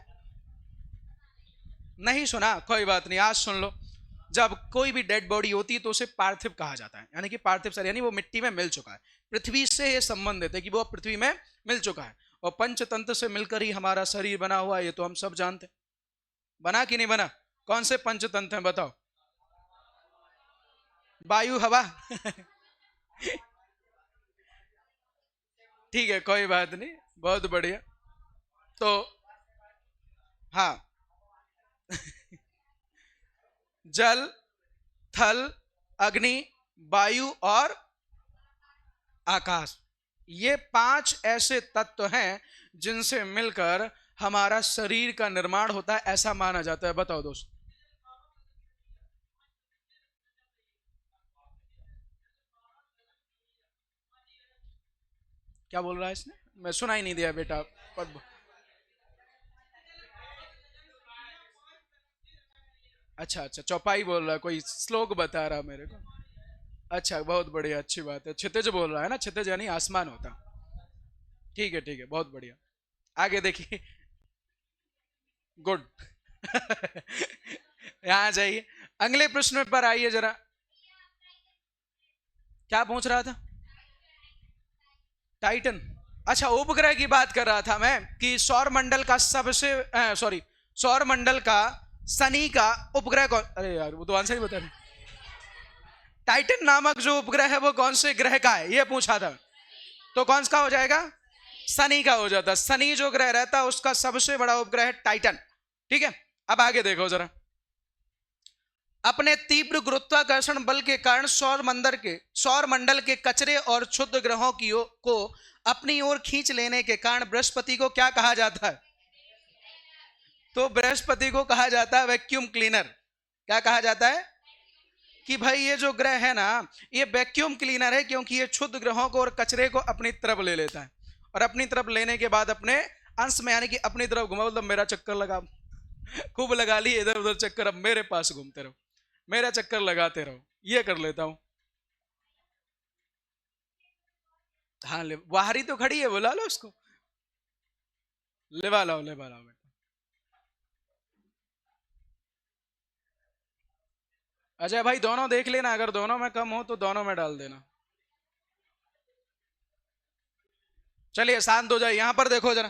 नहीं सुना? कोई बात नहीं, आज सुन लो। जब कोई भी डेड बॉडी होती है तो उसे पार्थिव कहा जाता है, यानी कि पार्थिव शरीर, यानी वो मिट्टी में मिल चुका है। पृथ्वी से ये संबंधित है कि वो पृथ्वी में मिल चुका है। और पंचतंत्र से मिलकर ही हमारा शरीर बना हुआ है, ये तो हम सब जानते हैं। बना कि नहीं बना? कौन से पंचतंत्र हैं बताओ? वायु, हवा ठीक है, कोई बात नहीं, बहुत बढ़िया। तो हाँ जल, थल, अग्नि, वायु और आकाश, ये 5 ऐसे तत्व हैं जिनसे मिलकर हमारा शरीर का निर्माण होता है, ऐसा माना जाता है। बताओ दोस्त, क्या बोल रहा है इसने? मैं सुना ही नहीं दिया बेटा। अच्छा अच्छा, चौपाई बोल रहा है, कोई श्लोक बता रहा मेरे को। अच्छा, बहुत बढ़िया, अच्छी बात है। क्षितिज बोल रहा है ना? क्षितिज यानी आसमान होता। ठीक है ठीक है, बहुत बढ़िया। आगे देखिए। गुड यहां जाइए, अगले प्रश्न पर आइए जरा। क्या पूछ रहा था? टाइटन। अच्छा, उपग्रह की बात कर रहा था मैं कि सौर मंडल का सबसे सॉरी, सौर मंडल का शनि का उपग्रह कौन? अरे यार, वो तो आंसर ही बता रहे। टाइटन नामक जो उपग्रह है वो कौन से ग्रह का है, ये पूछा था। तो कौन सा हो जाएगा? शनि का हो जाता। शनि जो ग्रह रहता है उसका सबसे बड़ा उपग्रह है टाइटन। ठीक है, अब आगे देखो जरा। अपने तीव्र गुरुत्वाकर्षण बल के कारण सौर मंडल के कचरे और क्षुद्र ग्रहों को अपनी ओर खींच लेने के कारण बृहस्पति को क्या कहा जाता है? तो बृहस्पति को कहा जाता है वैक्यूम क्लीनर। क्या कहा जाता है? कि भाई ये जो ग्रह है ना, ये वैक्यूम क्लीनर है, क्योंकि ये क्षुद्र ग्रहों को और कचरे को अपनी तरफ ले लेता है, और अपनी तरफ लेने के बाद अपने अंश में, यानी कि अपनी तरफ घुमा, मतलब मेरा चक्कर लगा खूब लगा ली इधर उधर चक्कर, अब मेरे पास घूमते रहो, मेरा चक्कर लगाते रहो, ये कर लेता हूं। हाँ, बाहरी तो खड़ी है, बुला लो उसको, लेवा लाओ लेवा लाओ बेटा। अजय भाई, दोनों देख लेना, अगर दोनों में कम हो तो दोनों में डाल देना। चलिए शांत हो जाए। यहां पर देखो जरा,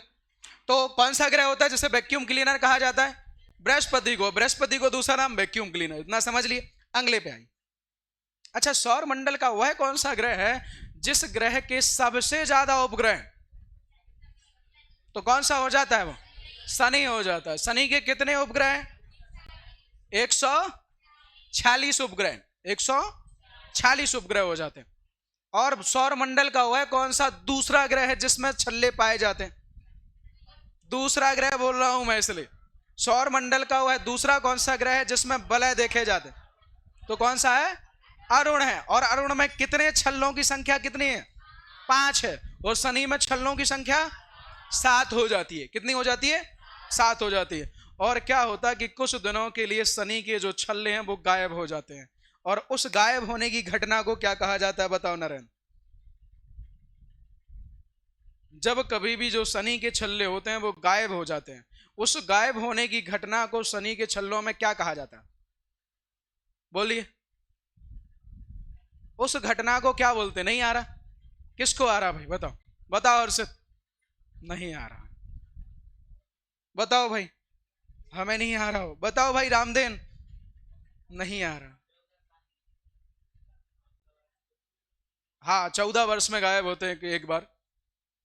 तो कौन सा ग्रह होता है जिसे वैक्यूम क्लीनर कहा जाता है? बृहस्पति को। बृहस्पति को दूसरा नाम वैक्यूम क्लीनर, इतना समझ लिए। अगले पे आई। अच्छा, सौर मंडल का वह कौन सा ग्रह है जिस ग्रह के सबसे ज्यादा उपग्रह? तो कौन सा हो जाता है वो? शनि हो जाता है। शनि के कितने उपग्रह हैं? 146 उपग्रह, 146 उपग्रह हो जाते हैं। और सौर मंडल का वह कौन सा दूसरा ग्रह है जिसमें छल्ले पाए जाते हैं? दूसरा ग्रह बोल रहा हूं मैं इसलिए। सौर मंडल का वह दूसरा कौन सा ग्रह है जिसमें वलय देखे जाते हैं? तो कौन सा है? अरुण है। और अरुण में कितने छल्लों की संख्या कितनी है? 5 है। और शनि में छल्लों की संख्या 7 हो जाती है। कितनी हो जाती है? 7 हो जाती है। और क्या होता है कि कुछ दिनों के लिए शनि के जो छल्ले हैं वो गायब हो जाते हैं, और उस गायब होने की घटना को क्या कहा जाता है बताओ नरेंद्र? जब कभी भी जो शनि के छल्ले होते हैं वो गायब हो जाते हैं, उस गायब होने की घटना को शनि के छल्लों में क्या कहा जाता है? बोलिए, उस घटना को क्या बोलते? नहीं आ रहा? किसको आ रहा भाई, बताओ बताओ। और से नहीं आ रहा, बताओ भाई। हमें नहीं आ रहा हो, बताओ भाई। रामदेन, नहीं आ रहा। हाँ, 14 वर्ष में गायब होते हैं एक बार।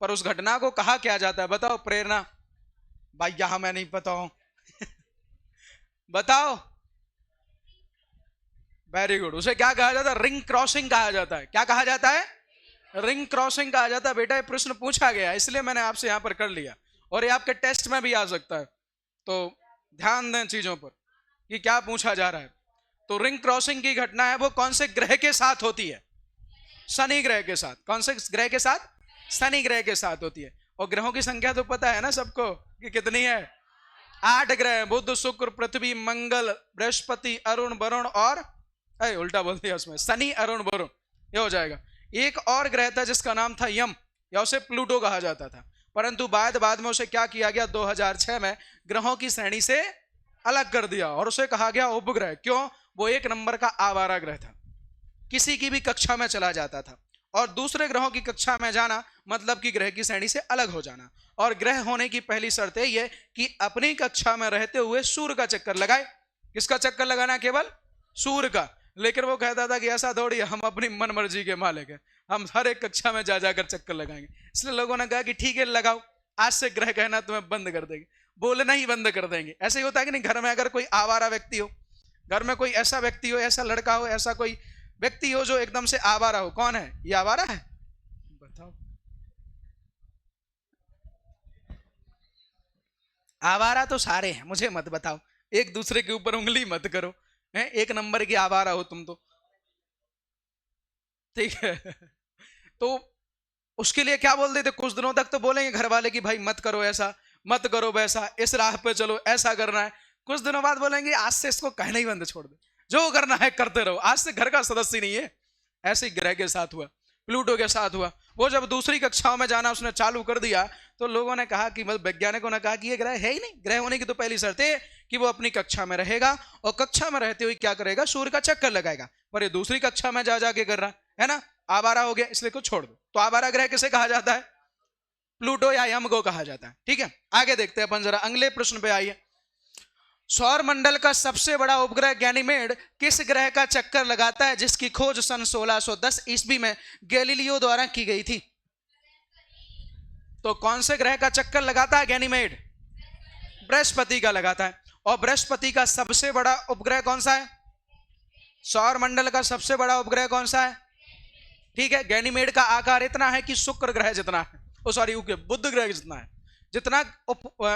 पर उस घटना को कहा क्या जाता है बताओ? प्रेरणा। भाई यहां मैं नहीं पता हूं बताओ वेरी गुड। उसे क्या कहा जाता है? रिंग क्रॉसिंग कहा जाता है। क्या कहा जाता है? रिंग क्रॉसिंग कहा जाता है। बेटा ये प्रश्न पूछा गया इसलिए मैंने आपसे यहां पर कर लिया, और ये आपके टेस्ट में भी आ सकता है, तो ध्यान दें चीजों पर कि क्या पूछा जा रहा है। तो रिंग क्रॉसिंग की घटना है वो कौन से ग्रह के साथ होती है? शनि ग्रह के साथ। कौन से ग्रह के साथ? शनि ग्रह के साथ होती है। और ग्रहों की संख्या तो पता है ना सबको कि कितनी है? 8 ग्रह, बुध शुक्र पृथ्वी मंगल बृहस्पति अरुण वरुण और उल्टा बोल दिया उसमें, शनि अरुण वरुण, ये हो जाएगा। एक और ग्रह था जिसका नाम था यम, या उसे प्लूटो कहा जाता था, परंतु बाद में उसे क्या किया गया? 2006 में ग्रहों की श्रेणी से अलग कर दिया और उसे कहा गया उपग्रह। क्यों? वो एक नंबर का आवारा ग्रह था, किसी की भी कक्षा में चला जाता था, और दूसरे ग्रहों की कक्षा में जाना मतलब कि ग्रह की श्रेणी से अलग हो जाना। और ग्रह होने की पहली शर्त यह कि अपनी कक्षा में रहते हुए सूर्य का चक्कर लगाए। किसका चक्कर लगाना? केवल सूर्य का। लेकिन वो कहता था कि ऐसा थोड़ी, हम अपनी मन मर्जी के मालिक हैं, हम हर एक कक्षा में जा जाकर चक्कर लगाएंगे। इसलिए लोगों ने कहा कि ठीक है लगाओ, आज से ग्रह कहना तुम्हें बंद कर देंगे, बोलना ही बंद कर देंगे। ऐसे ही होता है कि नहीं? घर में अगर कोई आवारा व्यक्ति हो, घर में कोई ऐसा व्यक्ति हो, ऐसा लड़का हो, ऐसा कोई व्यक्ति हो जो एकदम से आवारा हो, कौन है ये? आवारा है? बताओ। आवारा तो सारे हैं, मुझे मत बताओ, एक दूसरे के ऊपर उंगली मत करो, है एक नंबर की आवारा हो तुम तो, ठीक है। तो उसके लिए क्या बोल देते? कुछ दिनों तक तो बोलेंगे घर वाले कि भाई मत करो ऐसा, मत करो वैसा, इस राह पे चलो, ऐसा करना है। कुछ दिनों बाद बोलेंगे आज से इसको कहना ही बंद, छोड़ दे, जो करना है करते रहो, आज से घर का सदस्य नहीं है। ऐसे ही ग्रह के साथ हुआ, प्लूटो के साथ हुआ। वो जब दूसरी कक्षाओं में जाना उसने चालू कर दिया तो लोगों ने कहा कि, मतलब वैज्ञानिकों ने कहा कि ये ग्रह है ही नहीं। ग्रह होने की तो पहली शर्त है कि वो अपनी कक्षा में रहेगा और कक्षा में रहते हुए क्या करेगा? सूर्य का चक्कर लगाएगा। पर ये दूसरी कक्षा में जा जाके कर रहा है ना, आवारा हो गया, इसलिए को छोड़ दो। तो आवारा ग्रह किसे कहा जाता है? प्लूटो या यम को कहा जाता है। ठीक है, आगे देखते हैं अपन जरा, अगले प्रश्न पे आइए। सौर मंडल का सबसे बड़ा उपग्रह गैनीमेड किस ग्रह का चक्कर लगाता है जिसकी खोज सन 1610 ईस्वी में गैलीलियो द्वारा की गई थी? तो कौन से ग्रह का चक्कर लगाता है गैनीमेड? बृहस्पति का लगाता है। और बृहस्पति का सबसे बड़ा उपग्रह कौन सा है? सौर मंडल का सबसे बड़ा उपग्रह कौन सा है? ठीक है, गैनीमेड का आकार इतना है कि शुक्र ग्रह जितना है, सॉरी बुध ग्रह जितना है। जितना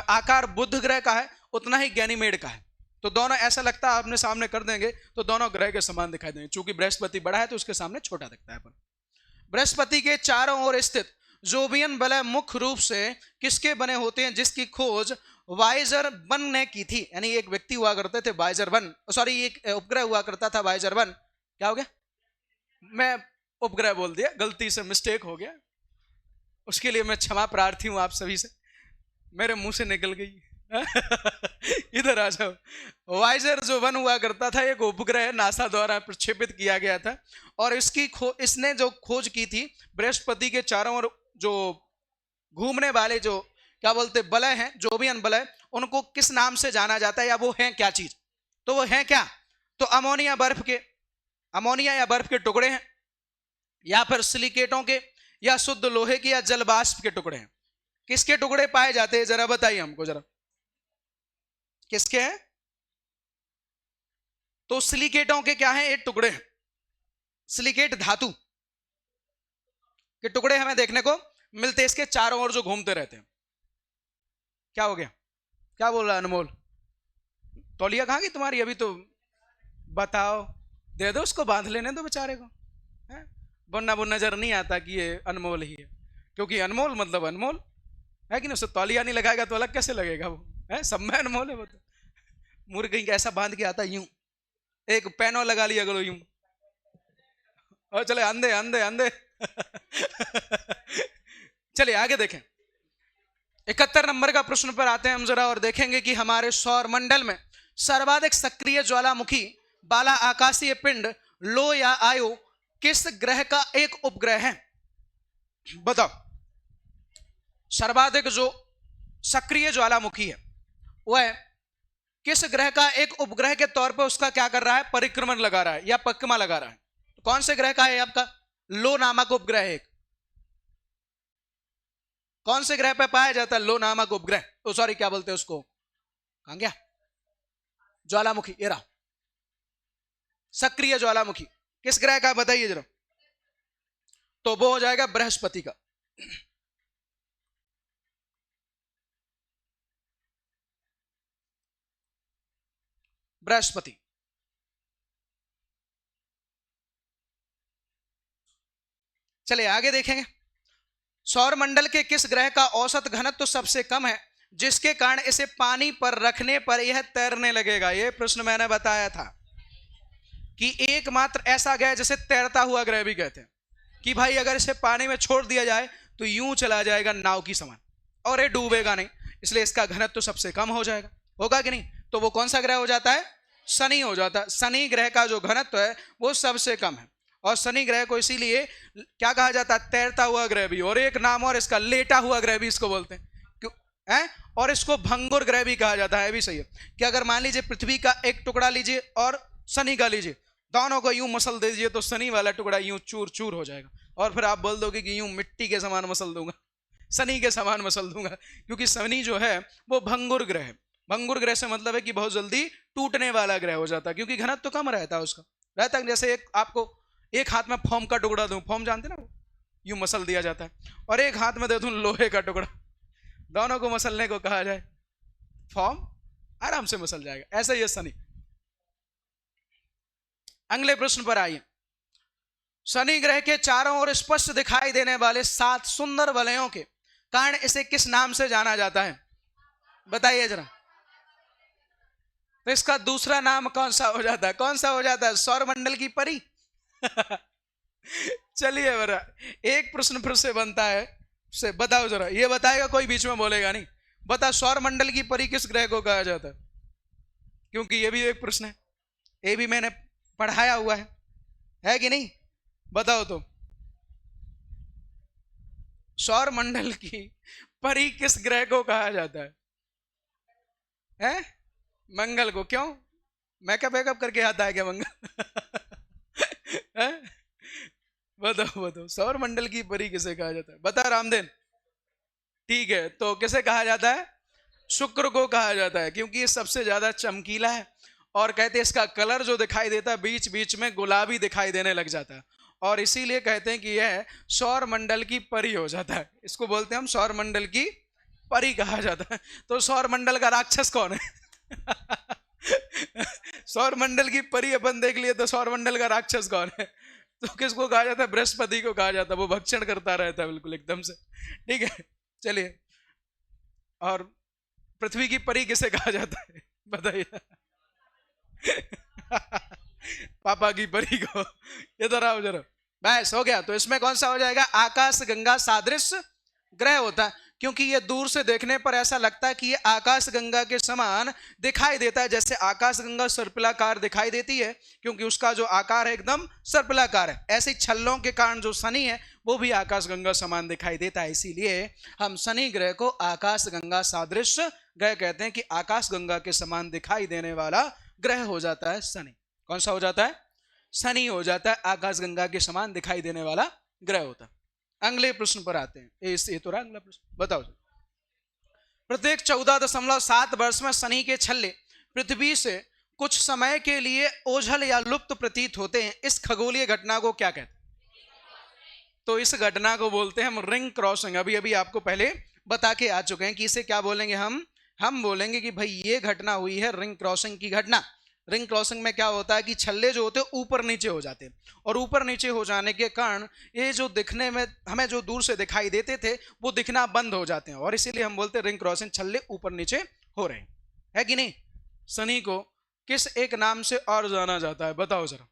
आकार बुध ग्रह का है उतना ही गैनीमेड का है। तो दोनों ऐसा लगता है आपने सामने कर देंगे तो दोनों ग्रह के समान दिखाई देंगे, चूंकि बृहस्पति बड़ा है तो उसके सामने छोटा दिखता है। बृहस्पति के चारों ओर स्थित जोबियन वलय मुख्य रूप से किसके बने होते हैं जिसकी खोज वाइजर 1 ने की थी? यानी एक व्यक्ति हुआ करते थे वाइजर 1, सॉरी एक उपग्रह हुआ करता था वाइजर 1। क्या हो गया? मैं उपग्रह बोल दिया, गलती से मिस्टेक हो गया, उसके लिए मैं क्षमा प्रार्थी हूं आप सभी से, मेरे मुंह से निकल गई। इधर आ जाओ। वाइजर जो 1 हुआ करता था एक उपग्रह नासा द्वारा प्रक्षेपित किया गया था, और इसने जो खोज की थी बृहस्पति के चारों ओर जो घूमने वाले जो क्या बोलते वलय हैं, जोबियन वलय, उनको किस नाम से जाना जाता है या वो हैं क्या चीज? तो वो हैं क्या? तो अमोनिया या बर्फ के टुकड़े हैं, या फिर सिलिकेटों के, या शुद्ध लोहे के, या जलवाष्प के टुकड़े हैं। किसके टुकड़े पाए जाते हैं जरा बताइए हमको जरा, किसके हैं? तो सिलिकेटों के क्या है? एक टुकड़े हैं, सिलिकेट धातु के टुकड़े हमें देखने को मिलते हैं इसके चारों ओर जो घूमते रहते हैं। क्या हो गया? क्या बोल रहा है अनमोल? तौलिया कहां गई तुम्हारी? अभी तो बताओ, दे दो उसको, बांध लेने दो बेचारे को, वरना वो नजर नहीं आता कि ये अनमोल ही है, क्योंकि अनमोल मतलब अनमोल है कि नहीं? उससे तौलिया नहीं लगाएगा तो अलग कैसे लगेगा वो, है सब में अनमोल है वो तो। मुर्ग कहीं ऐसा बांध के आता यूं, एक पैनो लगा लिया करो यूं, और चले अंधे अंधे अंधे। चलिए आगे देखें, 71 नंबर का प्रश्न पर आते हैं हम जरा, और देखेंगे कि हमारे सौर मंडल में सर्वाधिक सक्रिय ज्वालामुखी वाला आकाशीय पिंड लो या आयो किस ग्रह का एक उपग्रह है? बताओ। सर्वाधिक जो सक्रिय ज्वालामुखी है वह किस ग्रह का एक उपग्रह के तौर पर उसका क्या कर रहा है? परिक्रमण लगा रहा है या परिक्रमा लगा रहा है। तो कौन से ग्रह का है आपका? लो नामक उपग्रह एक। कौन से ग्रह पर पाया जाता है लो नामक उपग्रह? तो सॉरी क्या बोलते हैं उसको, कहां गया? ज्वालामुखी, ये रहा। सक्रिय ज्वालामुखी किस ग्रह का बताइए जरा। तो वो हो जाएगा बृहस्पति का। बृहस्पति। चलिए आगे देखेंगे। सौर मंडल के किस ग्रह का औसत घनत्व तो सबसे कम है जिसके कारण इसे पानी पर रखने पर यह तैरने लगेगा। यह प्रश्न मैंने बताया था कि एकमात्र ऐसा ग्रह जिसे तैरता हुआ ग्रह भी कहते हैं कि भाई अगर इसे पानी में छोड़ दिया जाए तो यूं चला जाएगा नाव की समान और ये डूबेगा नहीं, इसलिए इसका घनत्व तो सबसे कम हो जाएगा। होगा कि नहीं? तो वो कौन सा ग्रह हो जाता है? शनि हो जाता है। शनि ग्रह का जो घनत्व है वो सबसे कम है और शनि ग्रह को इसीलिए क्या कहा जाता है? तैरता हुआ ग्रह भी। और एक नाम और इसका लेटा हुआ ग्रह भी इसको बोलते हैं। क्यों है? और इसको भंगुर ग्रह भी कहा जाता है। भी सही है कि अगर मान लीजिए पृथ्वी का एक टुकड़ा लीजिए और शनि का लीजिए, दोनों को यूं मसल दीजिए तो शनि वाला टुकड़ा यूं चूर चूर हो जाएगा और फिर आप बोल दोगे कि यूं मिट्टी के समान मसल दूंगा, शनि के समान मसल दूंगा, क्योंकि शनि जो है वो भंगुर ग्रह है। भंगुर ग्रह से मतलब है कि बहुत जल्दी टूटने वाला ग्रह हो जाता है क्योंकि घनत्व तो कम रहता है उसका। रहता है जैसे एक आपको एक हाथ में फोम का टुकड़ा दूं, फोम जानते ना, यूं मसल दिया जाता है, और एक हाथ में दे दूं लोहे का टुकड़ा, दोनों को मसलने को कहा जाए, फोम आराम से मसल जाएगा। ऐसा ही है शनि। अगले प्रश्न पर आइए। शनि ग्रह के चारों ओर स्पष्ट दिखाई देने वाले 7 सुंदर वलयों के कारण इसे किस नाम से जाना जाता है? बताइए जरा। तो इसका दूसरा नाम कौन सा हो जाता है? कौन सा हो जाता है? सौर मंडल की परी। चलिए बरा, एक प्रश्न फिर से बनता है, से बताओ जरा। ये बताएगा कोई बीच में बोलेगा नहीं। बता, सौर मंडल की परी किस ग्रह को कहा जाता है? क्योंकि ये भी एक प्रश्न है, ये भी मैंने पढ़ाया हुआ है कि नहीं? बताओ तो, सौर मंडल की परी किस ग्रह को कहा जाता है? हैं? मंगल को। क्यों? मेकअप वेकअप करके आता है क्या मंगल? हैं? बताओ बताओ, सौर मंडल की परी किसे कहा जाता है? बता रामदेन। ठीक है, तो किसे कहा जाता है? शुक्र को कहा जाता है क्योंकि ये सबसे ज्यादा चमकीला है और कहते हैं इसका कलर जो दिखाई देता है बीच बीच में गुलाबी दिखाई देने लग जाता है और इसीलिए कहते हैं कि यह सौर मंडल की परी हो जाता है। इसको बोलते हैं हम सौर मंडल की परी कहा जाता है। तो सौर मंडल का राक्षस कौन है? सौर मंडल की परी अपन देख लिए, तो सौर मंडल का राक्षस कौन है? तो किसको कहा जाता है? बृहस्पति को कहा जाता है। वो भक्षण करता रहता है बिल्कुल एकदम से। ठीक है, चलिए। और पृथ्वी की परी किसे कहा जाता है? बताइए। पापा की परी को। इधर आओ जरा। बस हो गया। तो इसमें कौन सा हो जाएगा? आकाश गंगा सादृश ग्रह होता है क्योंकि ये दूर से देखने पर ऐसा लगता है कि ये आकाश गंगा के समान दिखाई देता है। जैसे आकाश गंगा सर्पिलाकार दिखाई देती है क्योंकि उसका जो आकार है एकदम सर्पिलाकार है, ऐसे ही छल्लों के कारण जो शनि है वो भी आकाश गंगा समान दिखाई देता है। इसीलिए हम शनि ग्रह को आकाश गंगा सादृश ग्रह कहते हैं कि आकाश गंगा के समान दिखाई देने वाला ग्रह हो जाता है शनि। कौन सा हो जाता है? शनि हो जाता है आकाश गंगा के समान दिखाई देने वाला ग्रह होता है। अगले प्रश्न पर आते हैं। ये तो रहा अगला प्रश्न। बताओ। प्रत्येक 14.7 वर्ष में शनि के छल्ले पृथ्वी से कुछ समय के लिए ओझल या लुप्त प्रतीत होते हैं। इस खगोलीय घटना को क्या कहते हैं? तो इस घटना को बोलते हैं हम रिंग क्रॉसिंग। अभी अभी आपको पहले बता के आ चुके हैं कि इसे क्या बोलेंगे हम बोलेंगे कि भाई ये घटना हुई है रिंग क्रॉसिंग की घटना। रिंग क्रॉसिंग में क्या होता है कि छल्ले जो होते हैं ऊपर नीचे हो जाते हैं और ऊपर नीचे हो जाने के कारण ये जो दिखने में हमें जो दूर से दिखाई देते थे वो दिखना बंद हो जाते हैं और इसीलिए हम बोलते हैं रिंग क्रॉसिंग, छल्ले ऊपर नीचे हो रहे हैं। है कि नहीं? शनि को किस एक नाम से और जाना जाता है? बताओ जरा।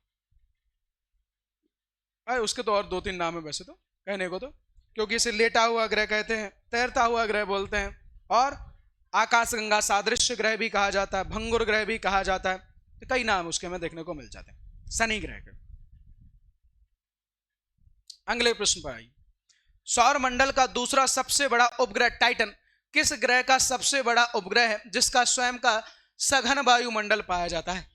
अरे उसके तो और 2-3 नाम है वैसे तो कहने को, तो क्योंकि इसे लेटा हुआ ग्रह कहते हैं, तैरता हुआ ग्रह बोलते हैं और आकाश गंगा सादृश्य ग्रह भी कहा जाता है, भंगुर ग्रह भी कहा जाता है। तो कई नाम उसके में देखने को मिल जाते हैं शनि ग्रह के। अगले प्रश्न पर आइए। सौर मंडल का दूसरा सबसे बड़ा उपग्रह टाइटन किस ग्रह का सबसे बड़ा उपग्रह है जिसका स्वयं का सघन वायुमंडल पाया जाता है?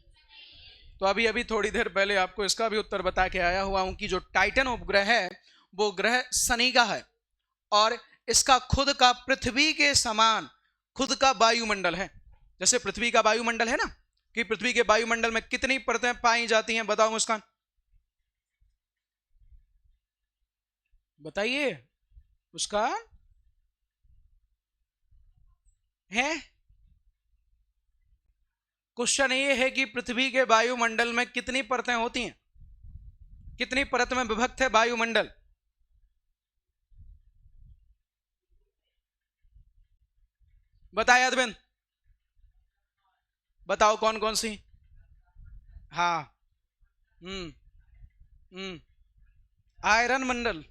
तो अभी अभी थोड़ी देर पहले आपको इसका भी उत्तर बता के आया हुआ हूं कि जो टाइटन उपग्रह है वो ग्रह शनि का है और इसका खुद का पृथ्वी के समान खुद का वायुमंडल है। जैसे पृथ्वी का वायुमंडल है ना, कि पृथ्वी के वायुमंडल में कितनी परतें पाई जाती हैं? बताओ मुस्कान, बताइए मुस्कान। है क्वेश्चन ये है कि पृथ्वी के वायुमंडल में कितनी परतें होती हैं, कितनी परत में विभक्त है वायुमंडल? बताए अरविंद, बताओ कौन कौन सी? हाँ। हम्म। हम्म। आयरन मंडल,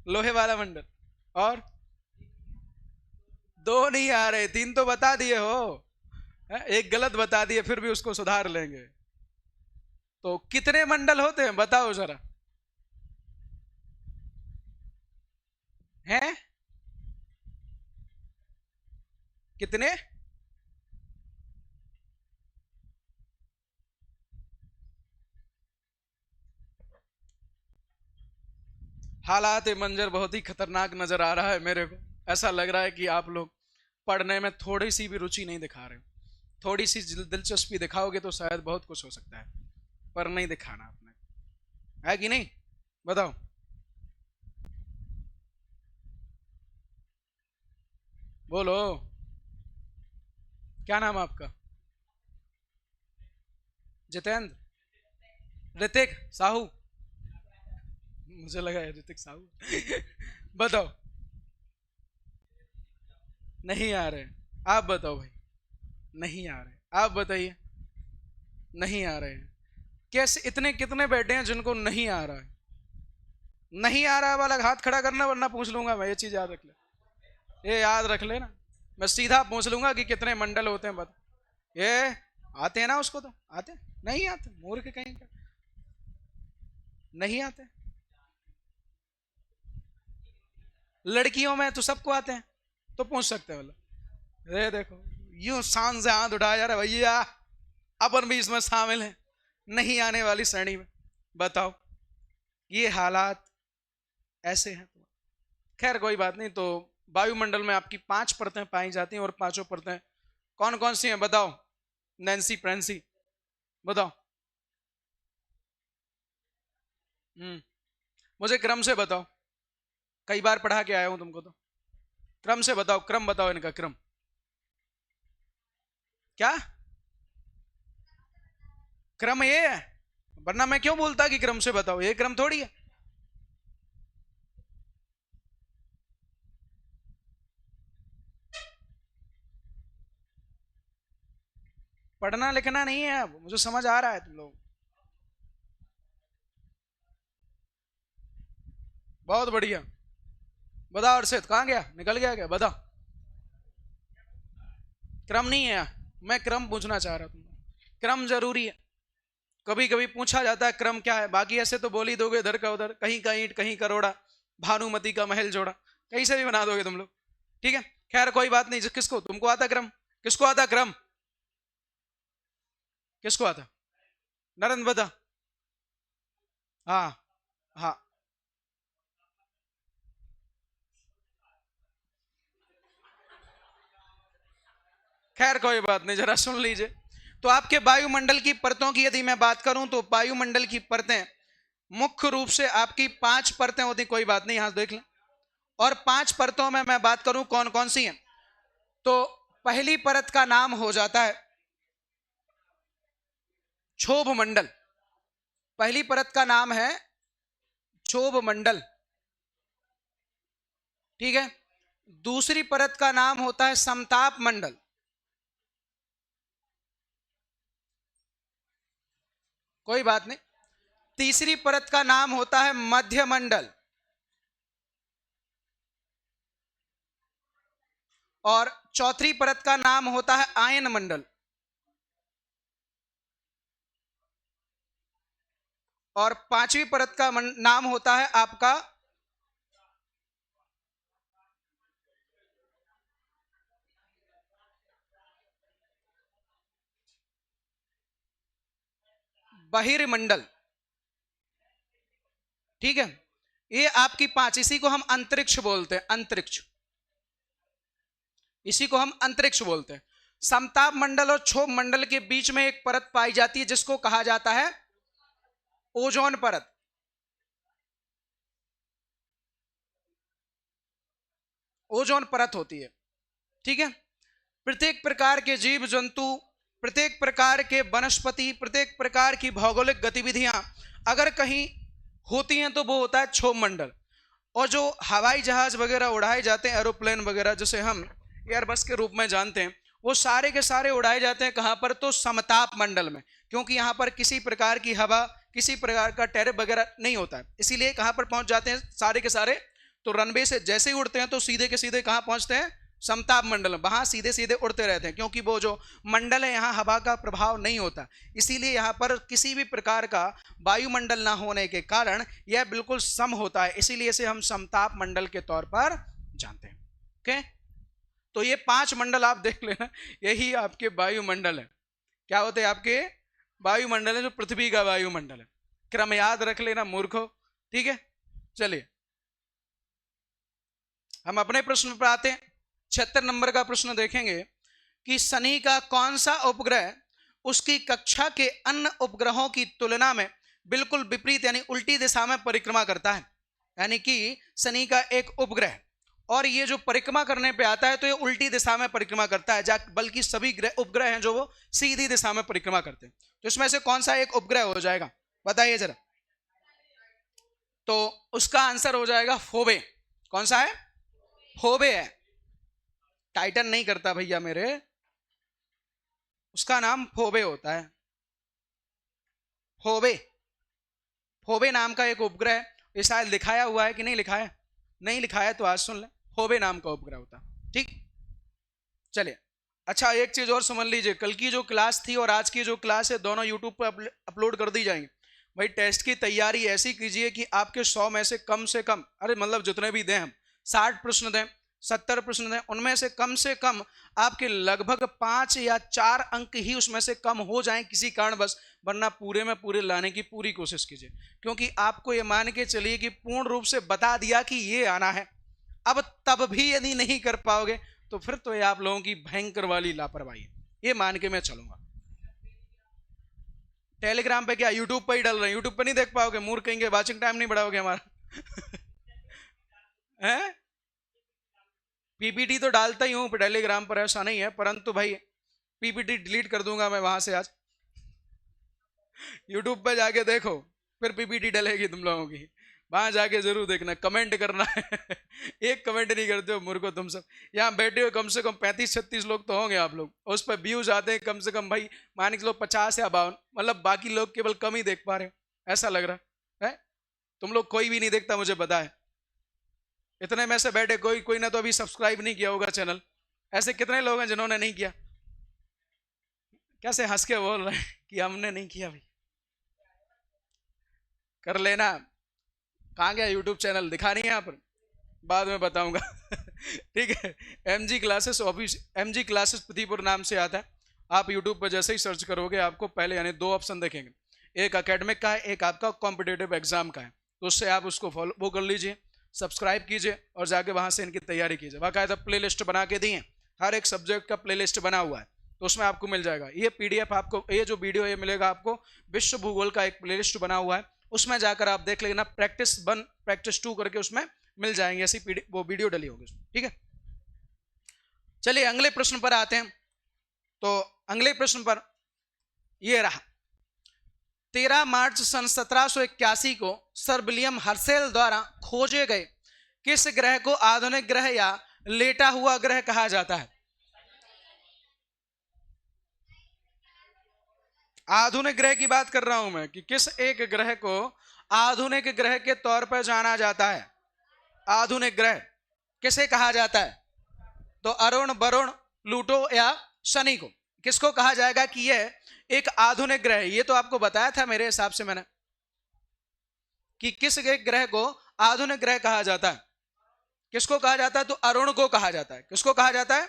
लोहे वाला मंडल। और दो नहीं आ रहे, तीन तो बता दिए हो। एक गलत बता दिए, फिर भी उसको सुधार लेंगे। तो कितने मंडल होते हैं बताओ जरा? हैं कितने? हालात मंजर बहुत ही खतरनाक नजर आ रहा है मेरे को। ऐसा लग रहा है कि आप लोग पढ़ने में थोड़ी सी भी रुचि नहीं दिखा रहे हो। थोड़ी सी दिलचस्पी दिखाओगे तो शायद बहुत कुछ हो सकता है, पर नहीं दिखाना आपने, है कि नहीं? बताओ। बोलो, क्या नाम है आपका? जितेंद्र? ऋतिक साहू? मुझे लगा है ऋतिक साहू। बताओ। नहीं आ रहे? आप बताओ भाई। नहीं आ रहे, आप बताइए। नहीं आ रहे हैं? कैसे? इतने कितने बैठे हैं जिनको नहीं आ रहा है? नहीं आ रहा वाला हाथ खड़ा करना, वरना पूछ लूंगा मैं। ये चीज याद रख ले, ये याद रख लेना। मैं सीधा पूछ लूंगा कि कितने मंडल होते हैं, बता। ये आते हैं ना उसको, तो आते हैं? नहीं आते, मूर्ख कहीं का। नहीं आते। लड़कियों में तो सबको आते हैं, तो पूछ सकते हैं बोला। ये देखो, यूं शान से हाथ उठाया जा रहा है, भैया अपन भी इसमें शामिल हैं नहीं आने वाली श्रेणी में। बताओ, ये हालात ऐसे हैं। खैर कोई बात नहीं। तो वायुमंडल में आपकी 5 परतें पाई जाती हैं, और पांचों परतें कौन कौन सी हैं बताओ? नैन्सी फ्रेंसी, बताओ। मुझे क्रम से बताओ, कई बार पढ़ा के आया हूं तुमको, तो क्रम से बताओ, क्रम बताओ इनका क्रम। क्या क्रम ये है? वरना मैं क्यों बोलता कि क्रम से बताओ, ये क्रम थोड़ी है। पढ़ना लिखना नहीं है, अब मुझे समझ आ रहा है तुम लोग। बहुत बढ़िया। बताओ अर्षित, कहाँ गया? निकल गया क्या? बताओ। क्रम नहीं है, मैं क्रम पूछना चाह रहा था। क्रम जरूरी है। कभी कभी पूछा जाता है क्रम क्या है, बाकी ऐसे तो बोल ही दोगे इधर का उधर, कहीं का ईंट कहीं करोड़ा, भानुमति का महल जोड़ा, कहीं से भी बना दोगे तुम लोग। ठीक है, खैर कोई बात नहीं। किसको, तुमको आता क्रम? किसको आता क्रम? किसको आता? नरेंद्र बता। हाँ। हाँ। खैर कोई बात नहीं, जरा सुन लीजिए। तो आपके वायुमंडल की परतों की यदि मैं बात करूं, तो वायुमंडल की परतें मुख्य रूप से आपकी 5 परतें होती। कोई बात नहीं, यहां देख लें। और 5 परतों में मैं बात करूं कौन कौन सी हैं, तो पहली परत का नाम हो जाता है क्षोभ मंडल। पहली परत का नाम है क्षोभ मंडल। ठीक है। दूसरी परत का नाम होता है समताप मंडल। कोई बात नहीं। तीसरी परत का नाम होता है मध्य मंडल। और चौथी परत का नाम होता है आयन मंडल। और पांचवी परत का नाम होता है आपका बहिर्मंडल। ठीक है, ये आपकी 5, इसी को हम अंतरिक्ष बोलते हैं, अंतरिक्ष। इसी को हम अंतरिक्ष बोलते हैं। समताप मंडल और क्षोभ मंडल के बीच में एक परत पाई जाती है जिसको कहा जाता है ओजोन परत। ओजोन परत होती है, ठीक है। प्रत्येक प्रकार के जीव जंतु, प्रत्येक प्रकार के वनस्पति, प्रत्येक प्रकार की भौगोलिक गतिविधियां अगर कहीं होती हैं तो वो होता है क्षोभ मंडल। और जो हवाई जहाज वगैरह उड़ाए जाते हैं, एरोप्लेन वगैरह जिसे हम एयरबस के रूप में जानते हैं, वो सारे के सारे उड़ाए जाते हैं कहां पर, तो समताप मंडल में, क्योंकि यहां पर किसी प्रकार की हवा, किसी प्रकार का टेरिफ वगैरह नहीं होता है, इसीलिए कहां पर पहुंच जाते हैं सारे के सारे, तो रनवे से जैसे ही उड़ते हैं तो सीधे के सीधे कहां पहुंचते हैं, समताप मंडल में, वहां सीधे सीधे उड़ते रहते हैं, क्योंकि वो जो मंडल है यहाँ हवा का प्रभाव नहीं होता, इसीलिए यहाँ पर किसी भी प्रकार का वायुमंडल ना होने के कारण यह बिल्कुल सम होता है, इसीलिए इसे हम समताप मंडल के तौर पर जानते हैं। ओके, तो ये 5 मंडल आप देख लेना, यही आपके वायुमंडल है। क्या होते हैं आपके वायुमंडल है, जो पृथ्वी का वायुमंडल है, क्रम याद रख लेना मूर्खो, ठीक है। चलिए हम अपने प्रश्न पर आते हैं। 76 नंबर का प्रश्न देखेंगे कि शनि का कौन सा उपग्रह उसकी कक्षा के अन्य उपग्रहों की तुलना में बिल्कुल विपरीत यानी उल्टी दिशा में परिक्रमा करता है। यानी कि शनि का एक उपग्रह, और ये जो परिक्रमा करने पे आता है तो ये उल्टी दिशा में परिक्रमा करता है, बल्कि सभी उपग्रह हैं जो वो सीधी दिशा में परिक्रमा करते हैं। तो इसमें से कौन सा एक उपग्रह हो जाएगा, बताइए जरा। तो उसका आंसर हो जाएगा फोबे। कौन सा है, फोबे है। टाइटन नहीं करता भैया मेरे, उसका नाम फोबे होता है। फोबे, फोबे नाम का एक उपग्रह, ये शायद लिखाया हुआ है कि नहीं लिखाया, नहीं लिखाया तो आज सुन ले, फोबे नाम का उपग्रह होता, ठीक। चलिए अच्छा, एक चीज और समझ लीजिए, कल की जो क्लास थी और आज की जो क्लास है दोनों यूट्यूब पर अपलोड कर दी जाएंगी। भाई टेस्ट की तैयारी ऐसी कीजिए कि आपके 100 में से कम, अरे मतलब जितने भी दें हम, 60 प्रश्न दें, 70 प्रश्न दें, उनमें से कम आपके लगभग 5 या 4 अंक ही उसमें से कम हो जाएं किसी कारणवश, वरना पूरे में पूरे लाने की पूरी कोशिश कीजिए, क्योंकि आपको ये मान के चलिए कि पूर्ण रूप से बता दिया कि ये आना है, अब तब भी यदि नहीं कर पाओगे तो फिर तो ये आप लोगों की भयंकर वाली लापरवाही है, ये मान के मैं चलूंगा। टेलीग्राम पे क्या, यूट्यूब पे ही डाल रहे हैं, यूट्यूब पे नहीं देख पाओगे, मूर्ख कहेंगे, वाचिंग टाइम नहीं बढ़ाओगे हमारा है। पीपीटी तो डालता ही हूं टेलीग्राम पर, ऐसा नहीं है, परंतु भाई पीपीटी डिलीट कर दूंगा मैं वहां से आज। यूट्यूब पे जाके देखो, फिर पीपीटी डलेगी तुम लोगों की, वहां जाके जरूर देखना, कमेंट करना है एक कमेंट नहीं करते हो मूर्खो तुम सब। यहाँ बैठे हो कम से कम 35-36 लोग तो होंगे आप लोग, उस पर व्यूज आते हैं कम से कम भाई मान के चलो 50 या 52, मतलब बाकी लोग केवल कम ही देख पा रहे हो ऐसा लग रहा है। तुम लोग कोई भी नहीं देखता मुझे पता है, इतने में से बैठे कोई ना तो अभी सब्सक्राइब नहीं किया होगा चैनल, ऐसे कितने लोग हैं जिन्होंने नहीं किया, कैसे हंस के बोल रहे हैं कि हमने नहीं किया, भाई कर लेना। कहाँ गया यूट्यूब चैनल, दिखा नहीं है यहाँ पर, बाद में बताऊंगा ठीक है। MG classes office, MG classes Pradipur नाम से आता है, आप यूट्यूब पर जैसे ही सर्च करोगे आपको पहले यानी 2 ऑप्शन देखेंगे, एक एकेडमिक का है, एक आपका कॉम्पिटेटिव एग्जाम का है, तो उससे आप उसको फॉलो वो कर लीजिए, सब्सक्राइब कीजिए और जाके वहां से इनकी तैयारी कीजिए। बाकायदा प्लेलिस्ट बना के दिए, हर एक सब्जेक्ट का प्लेलिस्ट बना हुआ है, तो उसमें आपको मिल जाएगा। ये PDF आपको, ये जो वीडियो ये मिलेगा आपको, विश्व भूगोल का एक प्लेलिस्ट बना हुआ है, उसमें जाकर आप देख लेना, प्रैक्टिस 1 प्रैक्टिस 2 करके उसमें मिल जाएंगे, ऐसी वो वीडियो डली होगी, ठीक है। चलिए अगले प्रश्न पर आते हैं। तो अगले प्रश्न पर ये रहा, 13 मार्च सन 1781 को सर विलियम हर्शेल द्वारा खोजे गए किस ग्रह को आधुनिक ग्रह या लेटा हुआ ग्रह कहा जाता है? आधुनिक ग्रह की बात कर रहा हूं मैं कि किस एक ग्रह को आधुनिक ग्रह के तौर पर जाना जाता है। आधुनिक ग्रह किसे कहा जाता है? तो अरुण, वरुण, प्लूटो या शनि को किसको कहा जाएगा कि यह एक आधुनिक ग्रह है? ये तो आपको बताया था मेरे हिसाब से मैंने कि किस एक ग्रह को आधुनिक ग्रह कहा जाता है। किसको कहा जाता है? तो अरुण को कहा जाता है। किसको कहा जाता है?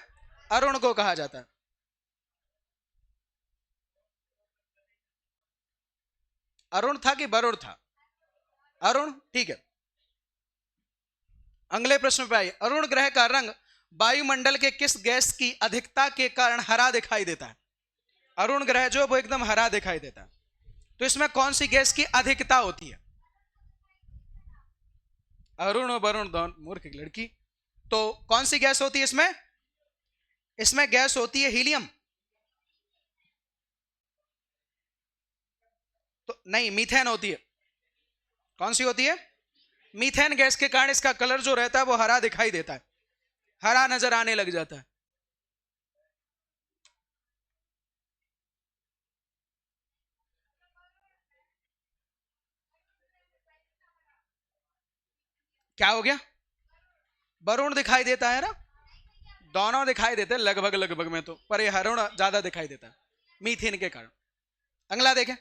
अरुण को कहा जाता है। अरुण था कि वरुण था? अरुण, ठीक है। अगले प्रश्न पे आइए। अरुण ग्रह का रंग वायुमंडल के किस गैस की अधिकता के कारण हरा दिखाई देता है? अरुण ग्रह जो वो एकदम हरा दिखाई देता है, तो इसमें कौन सी गैस की अधिकता होती है? अरुण और वरुण दोनों मूर्ख लड़की। तो कौन सी गैस होती है इसमें? इसमें गैस होती है हीलियम। तो नहीं, मीथेन होती है। कौन सी होती है? मीथेन गैस के कारण इसका कलर जो रहता है वो हरा दिखाई देता है, हरा नजर आने लग जाता है। क्या हो गया? वरुण दिखाई देता है ना, दोनों दिखाई देते हैं लगभग लगभग में तो, पर ये हरुण ज्यादा दिखाई देता है मीथेन के कारण। अगला देखें,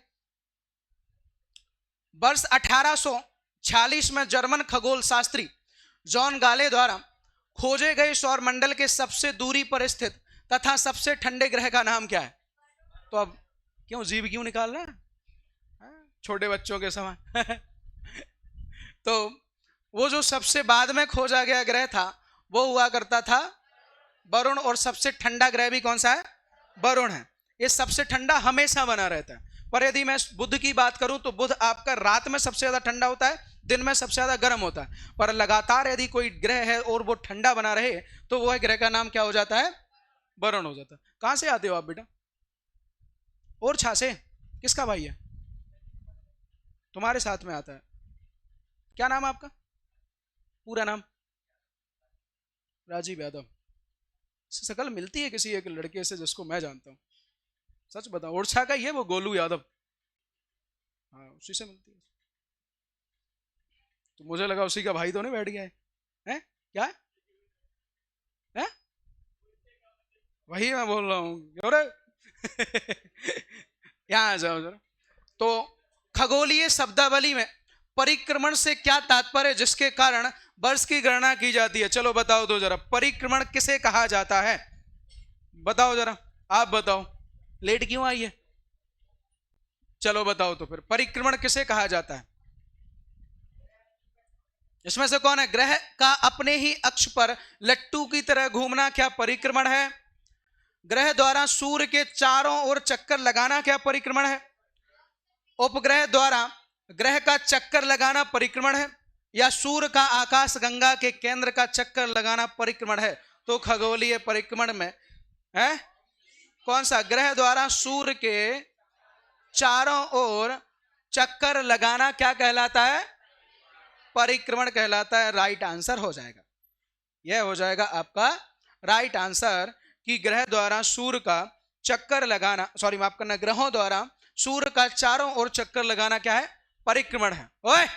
वर्ष 1846 में जर्मन खगोल शास्त्री जॉन गाले द्वारा खोजे गए सौर मंडल के सबसे दूरी पर स्थित तथा सबसे ठंडे ग्रह का नाम क्या है? तो अब क्यों जीव क्यों निकाल रहा है? छोटे बच्चों के समान। तो वो जो सबसे बाद में खोजा गया ग्रह था वो हुआ करता था वरुण, और सबसे ठंडा ग्रह भी कौन सा है? वरुण है। ये सबसे ठंडा हमेशा बना रहता है। पर यदि मैं बुध की बात करूं तो बुध आपका रात में सबसे ज्यादा ठंडा होता है, दिन में सबसे ज्यादा गर्म होता है। पर लगातार यदि कोई ग्रह है और वो ठंडा बना रहे तो वह ग्रह का नाम क्या हो जाता है? वरुण हो जाता है। कहां से आते हो आप बेटा? और छा से? किसका भाई है? तुम्हारे साथ में आता है। क्या नाम है आपका? पूरा नाम? राजीव यादव। शकल मिलती है किसी एक लड़के से जिसको मैं जानता हूं, सच बताओ। ओरछा का ही है वो, गोलू यादव। हाँ, उसी से मिलती है। तो मुझे लगा उसी का भाई तो नहीं बैठ गया है, हैं? क्या है? हैं? वही मैं बोल रहा हूँ। अरे यहाँ आ जाओ जरा। तो खगोलीय शब्दावली में परिक्रमण से क्या तात्पर्य जिसके कारण वर्ष की गणना की जाती है? चलो बताओ तो जरा, परिक्रमण किसे कहा जाता है? बताओ जरा, आप बताओ। लेट क्यों आई है? चलो बताओ तो फिर, परिक्रमण किसे कहा जाता है? इसमें से कौन है? ग्रह का अपने ही अक्ष पर लट्टू की तरह घूमना क्या परिक्रमण है? ग्रह द्वारा सूर्य के चारों ओर चक्कर लगाना क्या परिक्रमण है? उपग्रह द्वारा ग्रह का चक्कर लगाना परिक्रमण है? या सूर्य का आकाश गंगा के केंद्र का चक्कर लगाना परिक्रमण है? तो खगोलीय परिक्रमण में है कौन सा? ग्रह द्वारा सूर्य के चारों ओर चक्कर लगाना क्या कहलाता है? परिक्रमण कहलाता है। राइट आंसर हो जाएगा, यह हो जाएगा आपका राइट आंसर कि ग्रह द्वारा सूर्य का चक्कर लगाना, सॉरी माफ करना, ग्रहों द्वारा सूर्य का चारों ओर चक्कर लगाना क्या है? परिक्रमण है। ओए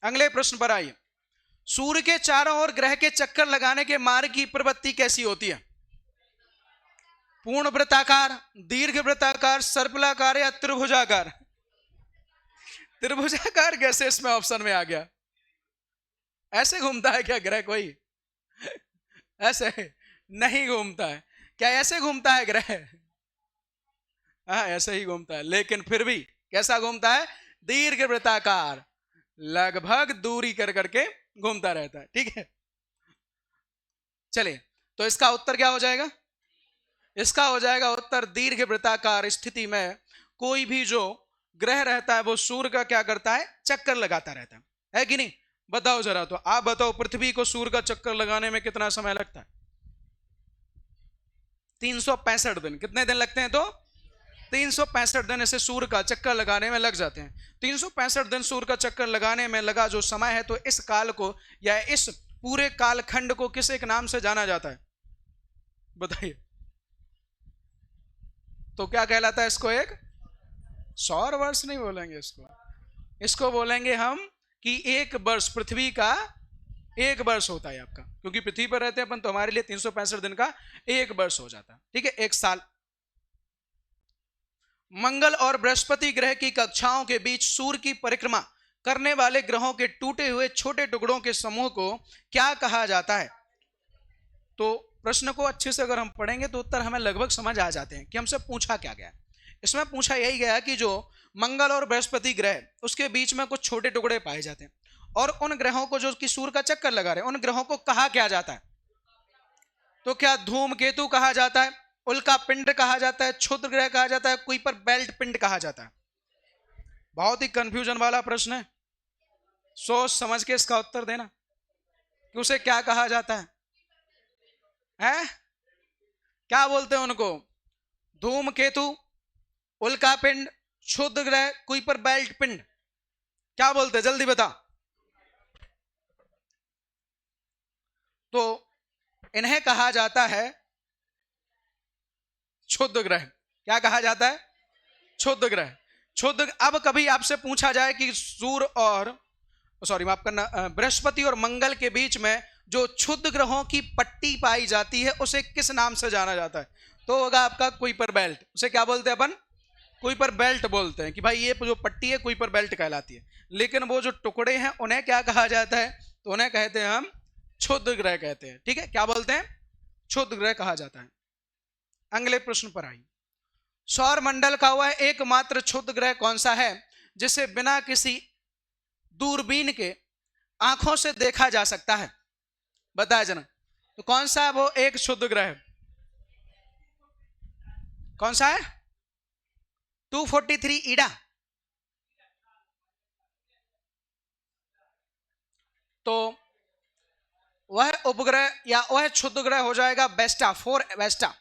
अगले प्रश्न पर आइए। सूर्य के चारों ओर ग्रह के चक्कर लगाने के मार्ग की प्रवृत्ति कैसी होती है? पूर्ण वृत्ताकार, दीर्घ वृत्ताकार, सर्पिलाकार या त्रिभुजाकार? त्रिभुजाकार कैसे इसमें ऑप्शन में आ गया? ऐसे घूमता है क्या ग्रह कोई? ऐसे नहीं घूमता है। क्या ऐसे घूमता है ग्रह? हाँ, ऐसे ही घूमता है, लेकिन फिर भी कैसा घूमता है? दीर्घ वृत्ताकार, लगभग दूरी कर करके घूमता रहता है। ठीक है, चलिए, तो इसका उत्तर क्या हो जाएगा? इसका हो जाएगा उत्तर दीर्घ वृत्ताकार स्थिति में कोई भी जो ग्रह रहता है वो सूर्य का क्या करता है? चक्कर लगाता रहता है कि नहीं? बताओ जरा, तो आप बताओ, पृथ्वी को सूर्य का चक्कर लगाने में कितना समय लगता है? 365 दिन। कितने दिन लगते हैं? तो 365 दिन ऐसे सूर्य का चक्कर लगाने में लग जाते हैं। 365 दिन सूर्य का चक्कर लगाने में लगा जो समय है, तो इस काल को या इस पूरे कालखंड को किस एक नाम से जाना जाता है? बताइए तो क्या कहलाता है इसको? एक सौर वर्ष नहीं बोलेंगे इसको, इसको बोलेंगे हम कि एक वर्ष, पृथ्वी का एक वर्ष होता है आपका, क्योंकि पृथ्वी पर रहते हैं अपन, तो हमारे लिए 365 दिन का एक वर्ष हो जाता है। ठीक है, एक साल। मंगल और बृहस्पति ग्रह की कक्षाओं के बीच सूर्य की परिक्रमा करने वाले ग्रहों के टूटे हुए छोटे टुकड़ों के समूह को क्या कहा जाता है? तो प्रश्न को अच्छे से अगर हम पढ़ेंगे तो उत्तर हमें लगभग समझ आ जाते हैं कि हमसे पूछा क्या गया। इसमें पूछा यही गया कि जो मंगल और बृहस्पति ग्रह उसके बीच में कुछ छोटे टुकड़े पाए जाते हैं, और उन ग्रहों को जो कि सूर्य का चक्कर लगा रहे हैं, उन ग्रहों को कहा क्या जाता है? तो क्या धूमकेतु कहा जाता है, उल्का पिंड कहा जाता है, क्षुद्र ग्रह कहा जाता है, कुइपर बेल्ट पिंड कहा जाता है? बहुत ही कंफ्यूजन वाला प्रश्न है, सोच समझ के इसका उत्तर देना कि उसे क्या कहा जाता है। हैं? क्या बोलते हैं उनको? धूमकेतु, उल्का पिंड, क्षुद्र ग्रह, कुइपर बेल्ट पिंड, क्या बोलते हैं? जल्दी बता। तो इन्हें कहा जाता है क्षुद्र ग्रह। क्या कहा जाता है? क्षुद्र ग्रह। क्षुद्र। अब कभी आपसे पूछा जाए कि सूर्य और माफ करना, बृहस्पति और मंगल के बीच में जो क्षुद्र ग्रहों की पट्टी पाई जाती है उसे किस नाम से जाना जाता है? तो होगा आपका कुइपर बेल्ट। उसे क्या बोलते हैं अपन? कुइपर बेल्ट बोलते हैं कि भाई ये जो पट्टी है कुइपर बेल्ट कहलाती है। लेकिन वो जो टुकड़े हैं उन्हें क्या कहा जाता है? तो उन्हें कहते हैं हम क्षुद्र ग्रह कहते हैं। ठीक है, क्या बोलते हैं? क्षुद्र ग्रह कहा जाता है। अगले प्रश्न पर आई। सौर मंडल का वह एकमात्र क्षुद्र ग्रह कौन सा है जिसे बिना किसी दूरबीन के आंखों से देखा जा सकता है? बताया जना। तो कौन सा है वो एक क्षुद्र ग्रह? कौन सा है? 243 ईडा। तो वह उपग्रह या वह क्षुद्र ग्रह हो जाएगा बेस्टा, 4 बेस्टा।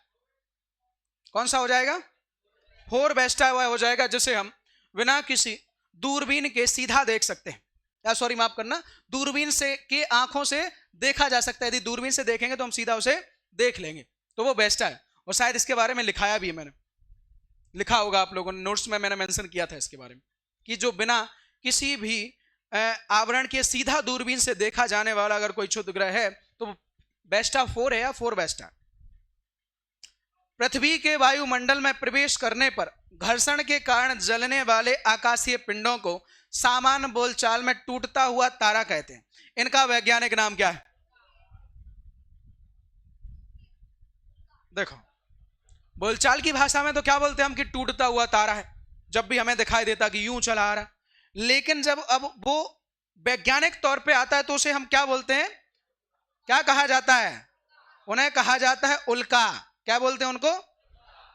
कौन सा हो जाएगा? 4 बेस्टा वह हो जाएगा जिसे हम बिना किसी दूरबीन के सीधा देख सकते हैं, या सॉरी माफ करना, दूरबीन से के आंखों से देखा जा सकता है। यदि दूरबीन से देखेंगे तो हम सीधा उसे देख लेंगे, तो वो बेस्टा है। और शायद इसके बारे में लिखाया भी है, मैंने लिखा होगा आप लोगों ने नोट्स में, मैंने मेंशन किया था इसके बारे में कि जो बिना किसी भी आवरण के सीधा दूरबीन से देखा जाने वाला अगर कोई क्षुद्र ग्रह है तो बेस्टा 4 है या 4 बेस्टा। पृथ्वी के वायुमंडल में प्रवेश करने पर घर्षण के कारण जलने वाले आकाशीय पिंडों को सामान्य बोलचाल में टूटता हुआ तारा कहते हैं। इनका वैज्ञानिक नाम क्या है? देखो, बोलचाल की भाषा में तो क्या बोलते हैं हम कि टूटता हुआ तारा है, जब भी हमें दिखाई देता कि यूं चला आ रहा। लेकिन जब अब वो वैज्ञानिक तौर पे आता है तो उसे हम क्या बोलते हैं? क्या कहा जाता है? उन्हें कहा जाता है उल्का। क्या बोलते हैं उनको?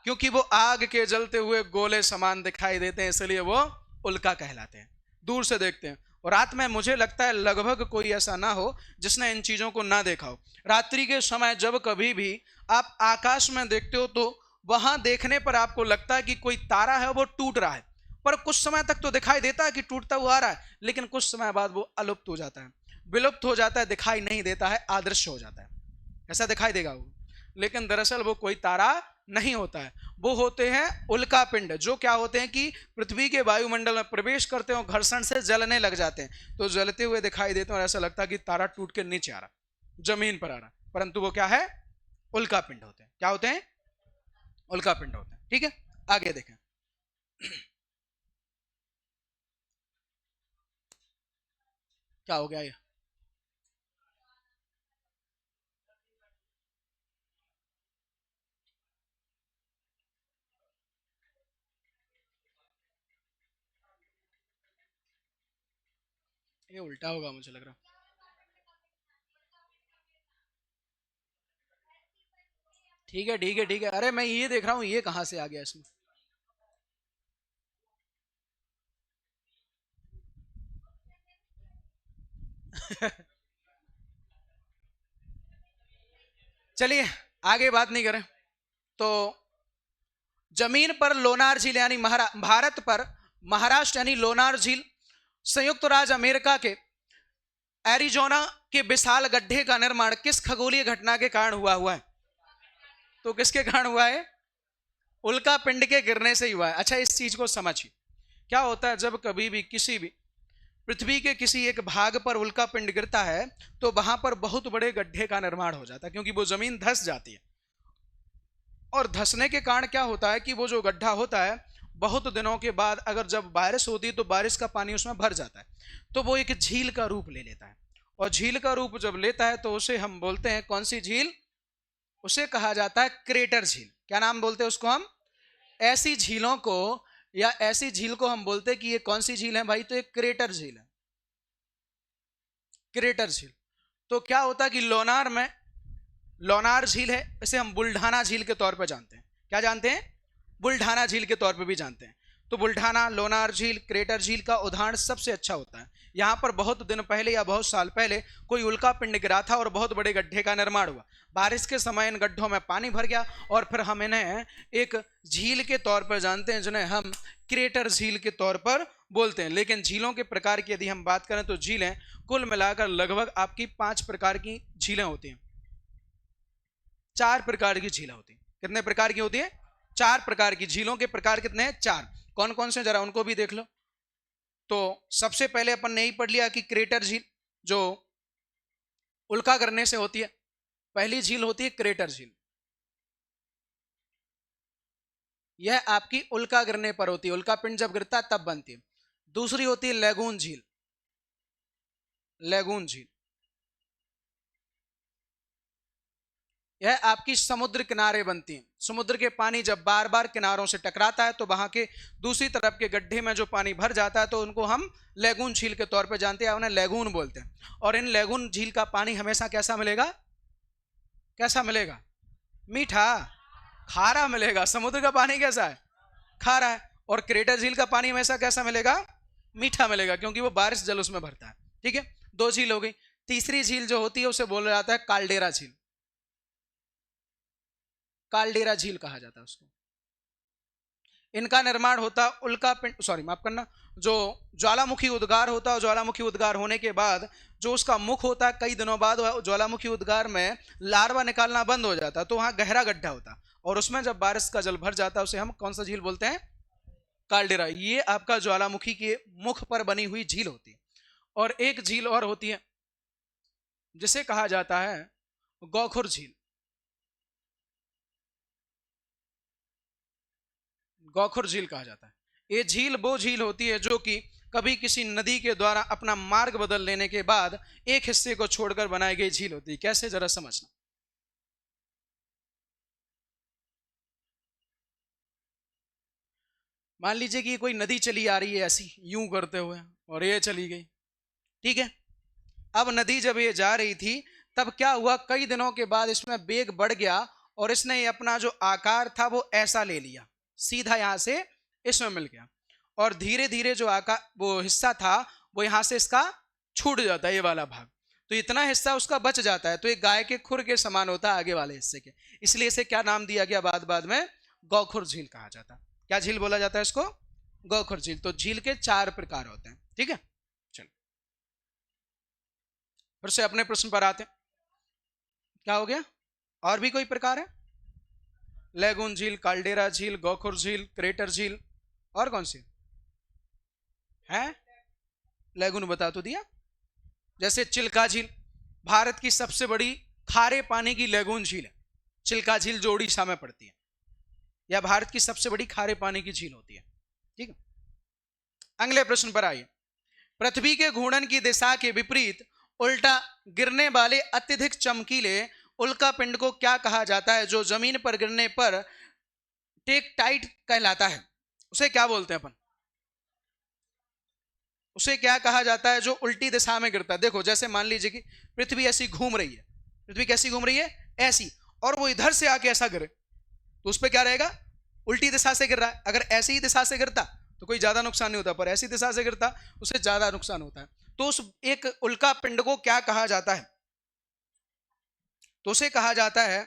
क्योंकि वो आग के जलते हुए गोले समान दिखाई देते हैं, इसलिए वो उल्का कहलाते हैं। दूर से देखते हैं। और रात में मुझे लगता है लगभग कोई ऐसा ना हो जिसने इन चीजों को ना देखा हो। रात्रि के समय जब कभी भी आप आकाश में देखते हो तो वहां देखने पर आपको लगता है कि कोई तारा है वो टूट रहा है, पर कुछ समय तक तो दिखाई देता है कि टूटता हुआ आ रहा है, लेकिन कुछ समय बाद वो अलुप्त हो जाता है, विलुप्त हो जाता है, दिखाई नहीं देता है, अदृश्य हो जाता है। ऐसा दिखाई देगा वो, लेकिन दरअसल वो कोई तारा नहीं होता है। वो होते हैं उल्का पिंड, जो क्या होते हैं कि पृथ्वी के वायुमंडल में प्रवेश करते हैं और घर्षण से जलने लग जाते हैं, तो जलते हुए दिखाई देते हैं और ऐसा लगता है कि तारा टूट के नीचे आ रहा, जमीन पर आ रहा, परंतु वो क्या है? उल्का पिंड होते हैं। क्या होते हैं? उल्का पिंड होते हैं। ठीक है, आगे देखें। क्या हो गया ये? ये उल्टा होगा मुझे लग रहा। ठीक है ठीक है ठीक है, अरे मैं ये देख रहा हूँ ये कहां से आ गया इसमें। चलिए आगे बात नहीं करें। तो जमीन पर लोनार झील यानी भारत पर महाराष्ट्र यानी लोनार झील संयुक्त राज्य अमेरिका के एरिजोना के विशाल गड्ढे का निर्माण किस खगोलीय घटना के कारण हुआ है? तो किसके कारण हुआ है? उल्का पिंड के गिरने से ही हुआ है। अच्छा, इस चीज को समझिए। क्या होता है जब कभी भी किसी भी पृथ्वी के किसी एक भाग पर उल्का पिंड गिरता है तो वहां पर बहुत बड़े गड्ढे का निर्माण हो जाता है, क्योंकि वो जमीन धंस जाती है। और धंसने के कारण क्या होता है कि वो जो गड्ढा होता है बहुत दिनों के बाद अगर जब बारिश होती है तो बारिश का पानी उसमें भर जाता है, तो वो एक झील का रूप ले लेता है। और झील का रूप जब लेता है तो उसे हम बोलते हैं कौन सी झील? उसे कहा जाता है क्रेटर झील। क्या नाम बोलते हैं उसको हम? ऐसी झीलों को, या ऐसी झील को हम बोलते हैं कि ये कौन सी झील है भाई? तो एक क्रेटर झील है, क्रेटर झील। तो क्या होता है कि लोनार में, लोनार झील है, इसे हम बुल्ढाना झील के तौर पर जानते हैं। क्या जानते हैं? बुल्ढाना झील के तौर पर भी जानते हैं। तो बुल्ढाना, लोनार झील, क्रेटर झील का उदाहरण सबसे अच्छा होता है। यहां पर बहुत दिन पहले या बहुत साल पहले कोई उल्का पिंड गिरा था और बहुत बड़े गड्ढे का निर्माण हुआ। बारिश के समय इन गड्ढों में पानी भर गया और फिर हम इन्हें एक झील के तौर पर जानते हैं, जिन्हें हम क्रेटर झील के तौर पर बोलते हैं। लेकिन झीलों के प्रकार की यदि हम बात करें तो झीलें कुल मिलाकर लगभग आपकी 5 प्रकार की झीलें होती हैं। 4 प्रकार की झीलें होती हैं। कितने प्रकार की होती है? 4 प्रकार की। झीलों के प्रकार कितने हैं? 4। कौन कौन से, जरा उनको भी देख लो। तो सबसे पहले अपन ने ही पढ़ लिया कि क्रेटर झील जो उल्का गिरने से होती है, पहली झील होती है क्रेटर झील। यह आपकी उल्का गिरने पर होती है, उल्का पिंड जब गिरता है तब बनती है। दूसरी होती है लैगून झील, लैगून झील। यह आपकी समुद्र किनारे बनती है। समुद्र के पानी जब बार बार किनारों से टकराता है तो वहां के दूसरी तरफ के गड्ढे में जो पानी भर जाता है तो उनको हम लैगून झील के तौर पर जानते हैं, उन्हें लैगून बोलते हैं। और इन लैगून झील का पानी हमेशा कैसा मिलेगा? कैसा मिलेगा? मीठा, खारा मिलेगा। समुद्र का पानी कैसा है? खारा है। और क्रेटर झील का पानी हमेशा कैसा मिलेगा? मीठा मिलेगा, क्योंकि वो बारिश जल उसमें भरता है। ठीक है, 2 झील हो गई। तीसरी झील जो होती है उसे बोला जाता है काल्डेरा झील। काल्डेरा झील कहा जाता है उसको। इनका निर्माण होता उल्का पिंड, सॉरी माफ करना, जो ज्वालामुखी उद्गार होता है। ज्वालामुखी उद्गार होने के बाद जो उसका मुख होता है, कई दिनों बाद ज्वालामुखी उद्गार में लार्वा निकालना बंद हो जाता है, तो वहां गहरा गड्ढा होता है और उसमें जब बारिश का जल भर जाता है उसे हम कौन सा झील बोलते हैं? काल्डेरा। ये आपका ज्वालामुखी के मुख पर बनी हुई झील होती है। और एक झील और होती है जिसे कहा जाता है गौखुर झील। गौखुर झील कहा जाता है। ये झील वो झील होती है जो कि कभी किसी नदी के द्वारा अपना मार्ग बदल लेने के बाद एक हिस्से को छोड़कर बनाई गई झील होती है। कैसे, जरा समझना। मान लीजिए कि कोई नदी चली आ रही है ऐसी यूं करते हुए और ये चली गई, ठीक है। अब नदी जब ये जा रही थी तब क्या हुआ, कई दिनों के बाद इसमें वेग बढ़ गया और इसने अपना जो आकार था वो ऐसा ले लिया, सीधा यहां से इसमें मिल गया और धीरे धीरे जो आकार, वो हिस्सा था वो यहां से इसका छूट जाता है, ये वाला भाग। तो इतना हिस्सा उसका बच जाता है, तो एक गाय के खुर के समान होता है आगे वाले हिस्से के। इसलिए इसे क्या नाम दिया गया बाद बाद में? गौखुर झील कहा जाता है। क्या झील बोला जाता है इसको? गौखुर झील। तो झील के 4 प्रकार होते हैं, ठीक है। चलो फिर से अपने प्रश्न पर आते हैं। क्या हो गया? और भी कोई प्रकार है? लैगून झील, काल्डेरा झील, गौखुर झील, क्रेटर झील, और कौन सी है? लैगून बता तो दिया। जैसे चिल्का झील, भारत की सबसे बड़ी खारे पानी की लैगून झील है चिल्का झील, जो उड़ीसा में पड़ती है। यह भारत की सबसे बड़ी खारे पानी की झील होती है, ठीक है। अगले प्रश्न पर आइए। पृथ्वी के घूर्णन की दिशा के विपरीत उल्टा गिरने वाले अत्यधिक चमकीले उल्का पिंड को क्या कहा जाता है, जो जमीन पर गिरने पर टेकटाइट कहलाता है? उसे क्या बोलते हैं अपन? उसे क्या कहा जाता है जो उल्टी दिशा में गिरता है? देखो, जैसे मान लीजिए कि पृथ्वी ऐसी घूम रही है, पृथ्वी कैसी घूम रही है? ऐसी, और वो इधर से आके ऐसा गिरे तो उस पर क्या रहेगा? उल्टी दिशा से गिर रहा है। अगर ऐसी ही दिशा से गिरता तो कोई ज्यादा नुकसान नहीं होता, पर ऐसी दिशा से गिरता उसे ज्यादा नुकसान होता है। तो उस एक उल्का पिंड को क्या कहा जाता है? तो उसे कहा जाता है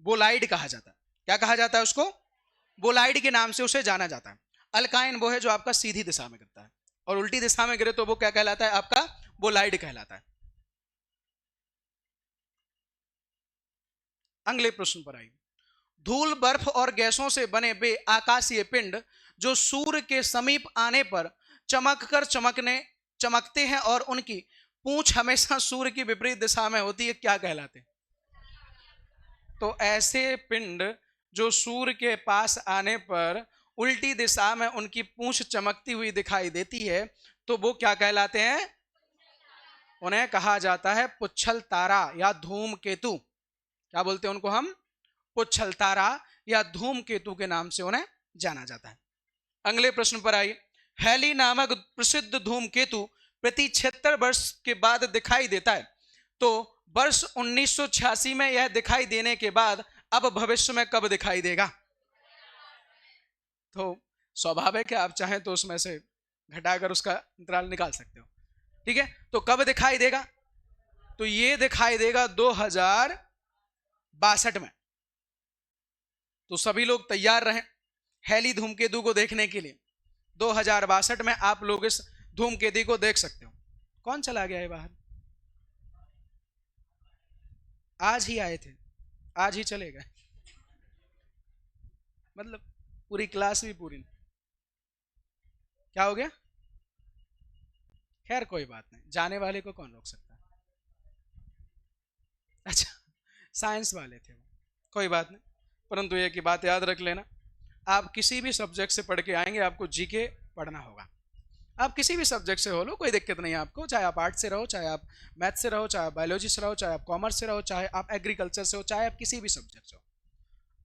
बोलाइड कहा जाता है। क्या कहा जाता है उसको? बोलाइड के नाम से उसे जाना जाता है। अल्काइन वो है जो आपका सीधी दिशा में गिरता है, और उल्टी दिशा में गिरे तो वो क्या कहलाता है? आपका बोलाइड कहलाता है। अगले प्रश्न पर आइए। धूल, बर्फ और गैसों से बने वे आकाशीय पिंड जो सूर्य के समीप आने पर चमकते हैं और उनकी पूंछ हमेशा सूर्य की विपरीत दिशा में होती है, क्या कहलाते हैं? तो ऐसे पिंड जो सूर्य के पास आने पर उल्टी दिशा में उनकी पूंछ चमकती हुई दिखाई देती है, तो वो क्या कहलाते हैं? उन्हें कहा जाता है पुच्छल तारा या धूमकेतु। क्या बोलते हैं उनको हम? पुच्छल तारा या धूमकेतु के नाम से उन्हें जाना जाता है। अगले प्रश्न पर आइए। हैली नामक प्रसिद्ध धूमकेतु प्रति 76 वर्ष के बाद दिखाई देता है, तो वर्ष 1986 में यह दिखाई देने के बाद अब भविष्य में कब दिखाई देगा? तो स्वाभाविक है, आप चाहें तो उसमें से घटाकर उसका अंतराल निकाल सकते हो। ठीक है, तो कब दिखाई देगा? तो ये दिखाई देगा 2062 में। तो सभी लोग तैयार रहें हैली धूमकेतु को देखने के लिए। 2062 में आप लोग इस धूमकेतु को देख सकते हो। कौन चला गया है बाहर? आज ही आए थे, आज ही चले गए, मतलब पूरी क्लास भी पूरी नहीं। क्या हो गया? खैर कोई बात नहीं, जाने वाले को कौन रोक सकता है। अच्छा, साइंस वाले थे वो, कोई बात नहीं। परंतु एक ही बात याद रख लेना, आप किसी भी सब्जेक्ट से पढ़ के आएंगे, आपको जीके पढ़ना होगा। आप किसी भी सब्जेक्ट से हो लो, कोई दिक्कत नहीं है आपको, चाहे आप आर्ट से रहो, चाहे आप मैथ से रहो, चाहे आप बायोलॉजी से रहो, चाहे आप कॉमर्स से रहो, चाहे आप एग्रीकल्चर से हो, चाहे आप किसी भी सब्जेक्ट से हो।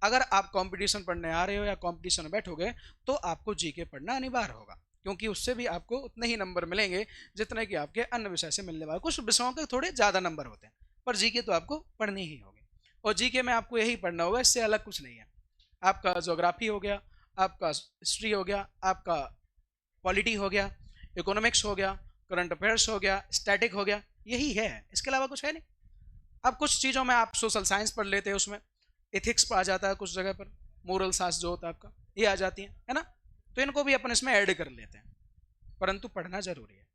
अगर आप कंपटीशन पढ़ने आ रहे हो या कंपटीशन में बैठोगे तो आपको जीके पढ़ना अनिवार्य होगा, क्योंकि उससे भी आपको उतने ही नंबर मिलेंगे जितने कि आपके अन्य विषय से मिलने वाले। कुछ विषयों के थोड़े ज़्यादा नंबर होते हैं, पर जीके तो आपको पढ़नी ही होगी। और जीके में आपको यही पढ़ना होगा, इससे अलग कुछ नहीं है। आपका ज्योग्राफी हो गया, आपका हिस्ट्री हो गया, आपका पॉलिटी हो गया, इकोनॉमिक्स हो गया, करंट अफेयर्स हो गया, स्टैटिक हो गया, यही है, इसके अलावा कुछ है नहीं। अब कुछ चीज़ों में आप सोशल साइंस पढ़ लेते हैं, उसमें एथिक्स आ जाता है, कुछ जगह पर मोरल साइंस जो होता है आपका, ये आ जाती है ना। तो इनको भी अपन इसमें ऐड कर लेते हैं, परंतु पढ़ना जरूरी है।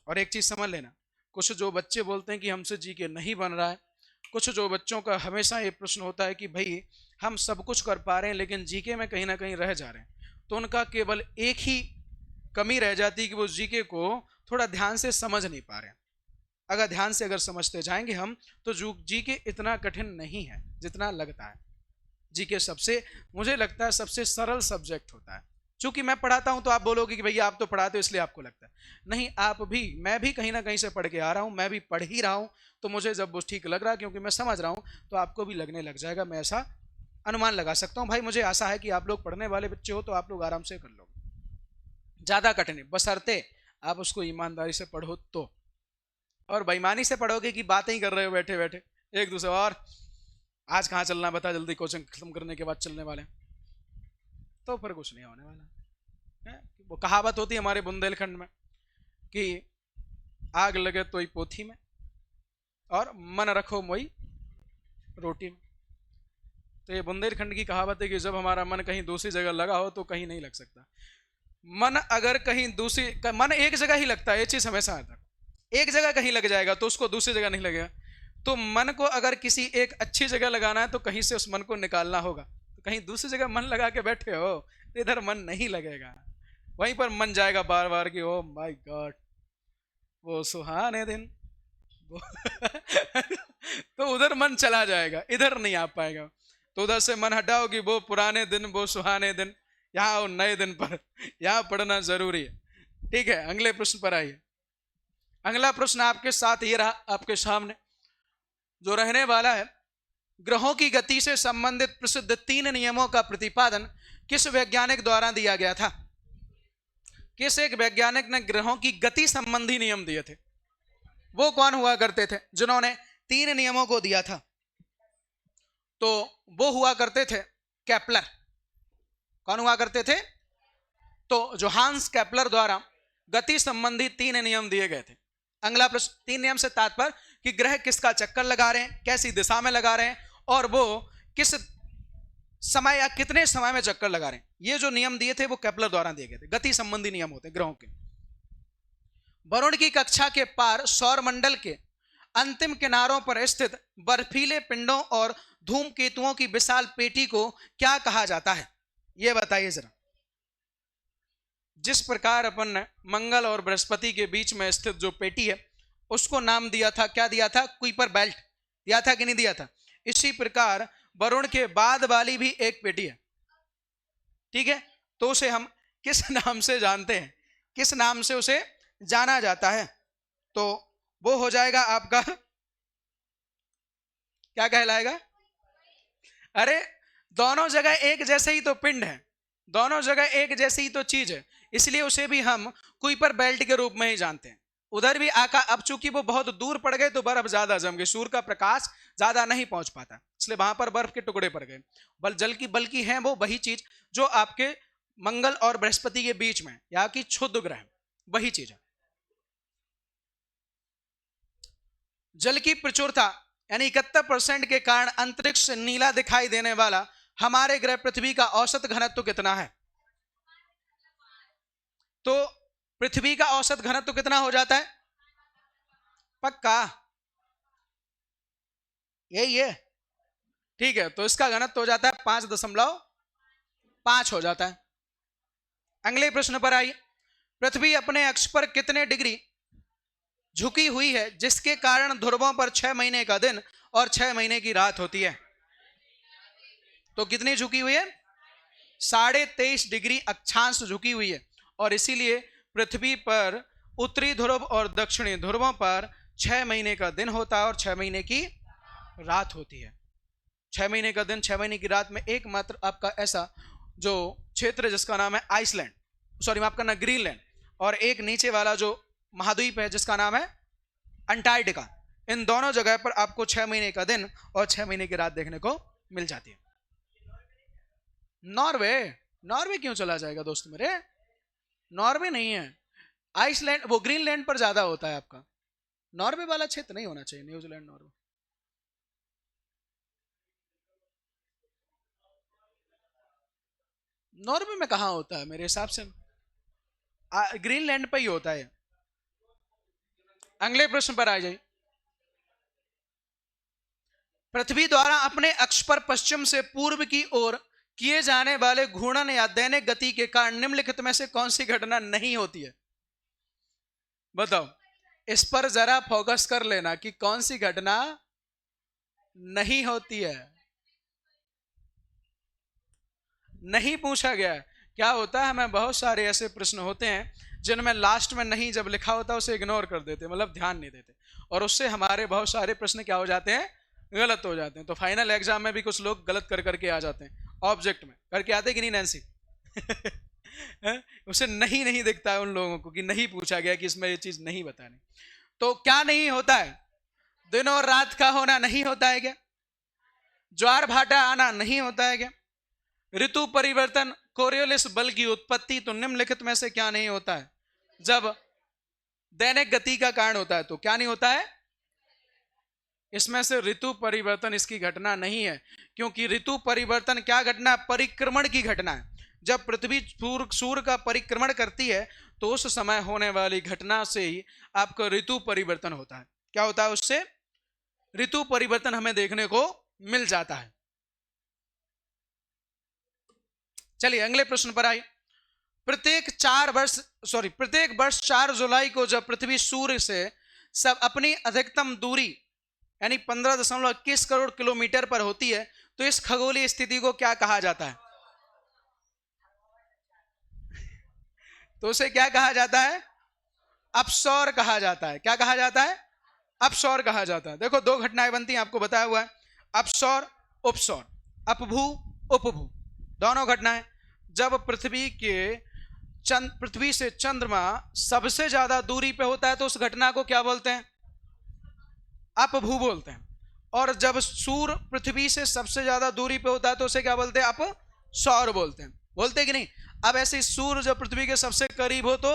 और एक चीज़ समझ लेना, कुछ जो बच्चे बोलते हैं कि हमसे जीके नहीं बन रहा है, कुछ जो बच्चों का हमेशा ये प्रश्न होता है कि भाई हम सब कुछ कर पा रहे हैं लेकिन जीके में कहीं ना कहीं रह जा रहे हैं, तो उनका केवल एक ही कमी रह जाती है कि वो जीके को थोड़ा ध्यान से समझ नहीं पा रहे हैं। अगर ध्यान से अगर समझते जाएंगे हम, तो जीके इतना कठिन नहीं है जितना लगता है। जीके सबसे, मुझे लगता है सबसे सरल सब्जेक्ट होता है। चूंकि मैं पढ़ाता हूं तो आप बोलोगे कि भैया आप तो पढ़ाते हो इसलिए आपको लगता है, नहीं, आप भी, मैं भी कहीं ना कहीं से पढ़ के आ रहा हूं, मैं भी पढ़ ही रहा हूं, तो मुझे जब वो ठीक लग रहा है क्योंकि मैं समझ रहा हूं, तो आपको भी लगने लग जाएगा। मैं ऐसा अनुमान लगा सकता हूं। भाई मुझे आशा है कि आप लोग पढ़ने वाले बच्चे हो तो आप लोग आराम से कर लोगे, ज़्यादा कठिन है, बशर्ते आप उसको ईमानदारी से पढ़ो तो। और बेईमानी से पढ़ोगे कि बातें ही कर रहे हो बैठे बैठे एक दूसरे, और आज कहाँ चलना बता, जल्दी कोचिंग खत्म करने के बाद चलने वाले, तो फिर कुछ नहीं होने वाला है। वो कहावत होती है हमारे बुंदेलखंड में कि आग लगे तो ही पोथी में और मन रखो मोई रोटी में। तो ये बुंदेलखंड की कहावत है कि जब हमारा मन कहीं दूसरी जगह लगा हो तो कहीं नहीं लग सकता। मन अगर कहीं दूसरी, मन एक जगह ही लगता है, ये चीज़ हमेशा आता है, एक जगह कहीं लग जाएगा तो उसको दूसरी जगह नहीं लगेगा। तो मन को अगर किसी एक अच्छी जगह लगाना है तो कहीं से उस मन को निकालना होगा। तो कहीं दूसरी जगह मन लगा के बैठे हो तो इधर मन नहीं लगेगा, वहीं पर मन जाएगा बार बार कि ओ माय गॉड वो सुहाने दिन वो तो उधर मन चला जाएगा, इधर नहीं आ पाएगा। तो उधर से मन हटाओ कि वो पुराने दिन, वो सुहाने दिन, यहाँ आओ नए दिन पर, यहाँ पढ़ना जरूरी है। ठीक है, अगले प्रश्न पर आइए। अगला प्रश्न आपके साथ ये रहा, आपके सामने जो रहने वाला है, ग्रहों की गति से संबंधित प्रसिद्ध 3 नियमों का प्रतिपादन किस वैज्ञानिक द्वारा दिया गया था? किस एक वैज्ञानिक ने ग्रहों की गति संबंधी नियम दिए थे? वो कौन हुआ करते थे जिन्होंने 3 नियमों को दिया था? तो वो हुआ करते थे केपलर। कौन हुआ करते थे? तो जोहान्स केपलर द्वारा गति संबंधी 3 नियम दिए गए थे। अगला प्रश्न, 3 नियम से तात्पर्य कि ग्रह किसका चक्कर लगा रहे हैं, कैसी दिशा में लगा रहे हैं, और वो किस समय या कितने समय में चक्कर लगा रहे हैं। ये जो नियम दिए थे वो केपलर द्वारा दिए गए थे, गति संबंधी नियम होते हैं ग्रहों के। वरुण की कक्षा के पार सौर मंडल के अंतिम किनारों पर स्थित बर्फीले पिंडों और धूमकेतुओं की विशाल पेटी को क्या कहा जाता है? ये बताइए जरा। जिस प्रकार अपन ने मंगल और बृहस्पति के बीच में स्थित जो पेटी है उसको नाम दिया था, क्या दिया था? कुइपर बेल्ट दिया था कि नहीं दिया था? इसी प्रकार वरुण के बाद वाली भी एक पेटी है, ठीक है, तो उसे हम किस नाम से जानते हैं, किस नाम से उसे जाना जाता है? तो वो हो जाएगा आपका, क्या कहलाएगा? अरे दोनों जगह एक जैसे ही तो पिंड है, दोनों जगह एक जैसी ही तो चीज है, इसलिए उसे भी हम कुइपर बेल्ट के रूप में ही जानते हैं। उधर भी आका, अब चूंकि वो बहुत दूर पड़ गए तो बर्फ ज्यादा जम गई, सूर्य का प्रकाश ज्यादा नहीं पहुंच पाता, इसलिए वहां पर बर्फ के टुकड़े पड़ गए। बल्कि है वो वही चीज जो आपके मंगल और बृहस्पति के बीच में, या कि क्षुद्र ग्रह, वही चीज है। जल की प्रचुरता यानी 71% के कारण अंतरिक्ष से नीला दिखाई देने वाला हमारे ग्रह पृथ्वी का औसत घनत्व कितना है? तो पृथ्वी का औसत घनत्व कितना हो जाता है? पक्का यही है, ठीक है। तो इसका घनत्व हो जाता है 5.5 हो जाता है। अगले प्रश्न पर आइए। पृथ्वी अपने अक्ष पर कितने डिग्री झुकी हुई है जिसके कारण ध्रुवों पर 6 महीने का दिन और 6 महीने की रात होती है? तो कितनी झुकी हुई है? 23.5 डिग्री अक्षांश झुकी हुई है, और इसीलिए पृथ्वी पर उत्तरी ध्रुव और दक्षिणी ध्रुवों पर 6 महीने का दिन होता है और 6 महीने की रात होती है। 6 महीने का दिन, 6 महीने की रात में एकमात्र आपका ऐसा जो क्षेत्र जिसका नाम है आइसलैंड, सॉरी माफ करना, ग्रीनलैंड, और एक नीचे वाला जो महाद्वीप है जिसका नाम है अंटार्कटिका, इन दोनों जगह पर आपको 6 महीने का दिन और 6 महीने की रात देखने को मिल जाती है। नॉर्वे? नॉर्वे क्यों चला जाएगा दोस्त मेरे? नॉर्वे नहीं है, आइसलैंड, वो ग्रीनलैंड पर ज्यादा होता है आपका, नॉर्वे वाला क्षेत्र नहीं होना चाहिए। न्यूजीलैंड, नॉर्वे, नॉर्वे में कहां होता है? मेरे हिसाब से ग्रीनलैंड पर ही होता है। अगले प्रश्न पर आ जाइए। पृथ्वी द्वारा अपने अक्ष पर पश्चिम से पूर्व की ओर किए जाने वाले घूर्णन या दैनिक गति के कारण निम्नलिखित में से कौन सी घटना नहीं होती है? बताओ, इस पर जरा फोकस कर लेना कि कौन सी घटना नहीं होती है। नहीं पूछा गया है। क्या होता है, हमें बहुत सारे ऐसे प्रश्न होते हैं जिनमें लास्ट में नहीं जब लिखा होता उसे इग्नोर कर देते, मतलब ध्यान नहीं देते, और उससे हमारे बहुत सारे प्रश्न क्या हो जाते हैं? गलत हो जाते हैं। तो फाइनल एग्जाम में भी कुछ लोग गलत कर करके आ जाते हैं, ऑब्जेक्ट में करके आते कि नहीं नैन्सी? उसे नहीं नहीं दिखता है उन लोगों को कि नहीं पूछा गया कि इसमें ये चीज नहीं बतानी। तो क्या नहीं होता है? दिन और रात का होना नहीं होता है क्या? ज्वार भाटा आना नहीं होता है क्या? ऋतु परिवर्तन, कोरियोलिस बल की उत्पत्ति, तो निम्नलिखित में से क्या नहीं होता है? जब दैनिक गति का कारण होता है तो क्या नहीं होता है? इसमें से ऋतु परिवर्तन इसकी घटना नहीं है, क्योंकि ऋतु परिवर्तन क्या घटना? परिक्रमण की घटना है। जब पृथ्वी सूर्य का परिक्रमण करती है तो उस समय होने वाली घटना से ही आपका ऋतु परिवर्तन होता है। क्या होता है? उससे ऋतु परिवर्तन हमें देखने को मिल जाता है। चलिए अगले प्रश्न पर आइए। प्रत्येक वर्ष 4 जुलाई को जब पृथ्वी सूर्य से सब अपनी अधिकतम दूरी यानी 15.21 करोड़ किलोमीटर पर होती है तो इस खगोलीय स्थिति को क्या कहा जाता है? तो उसे क्या कहा जाता है? अपसौर कहा जाता है। क्या कहा जाता है? अपसौर कहा जाता है। देखो, दो घटनाएं बनती हैं, आपको बताया हुआ है, अपसौर उपसौर, अपभू उपभू, दोनों घटनाएं। जब पृथ्वी से चंद्रमा सबसे ज्यादा दूरी पे होता है तो उस घटना को क्या बोलते हैं? अपभू बोलते हैं। और जब सूर्य पृथ्वी से सबसे ज्यादा दूरी पे होता है तो उसे क्या बोलते हैं? अपसौर बोलते हैं। बोलते हैं कि नहीं? अब ऐसे सूर्य जब पृथ्वी के सबसे करीब हो तो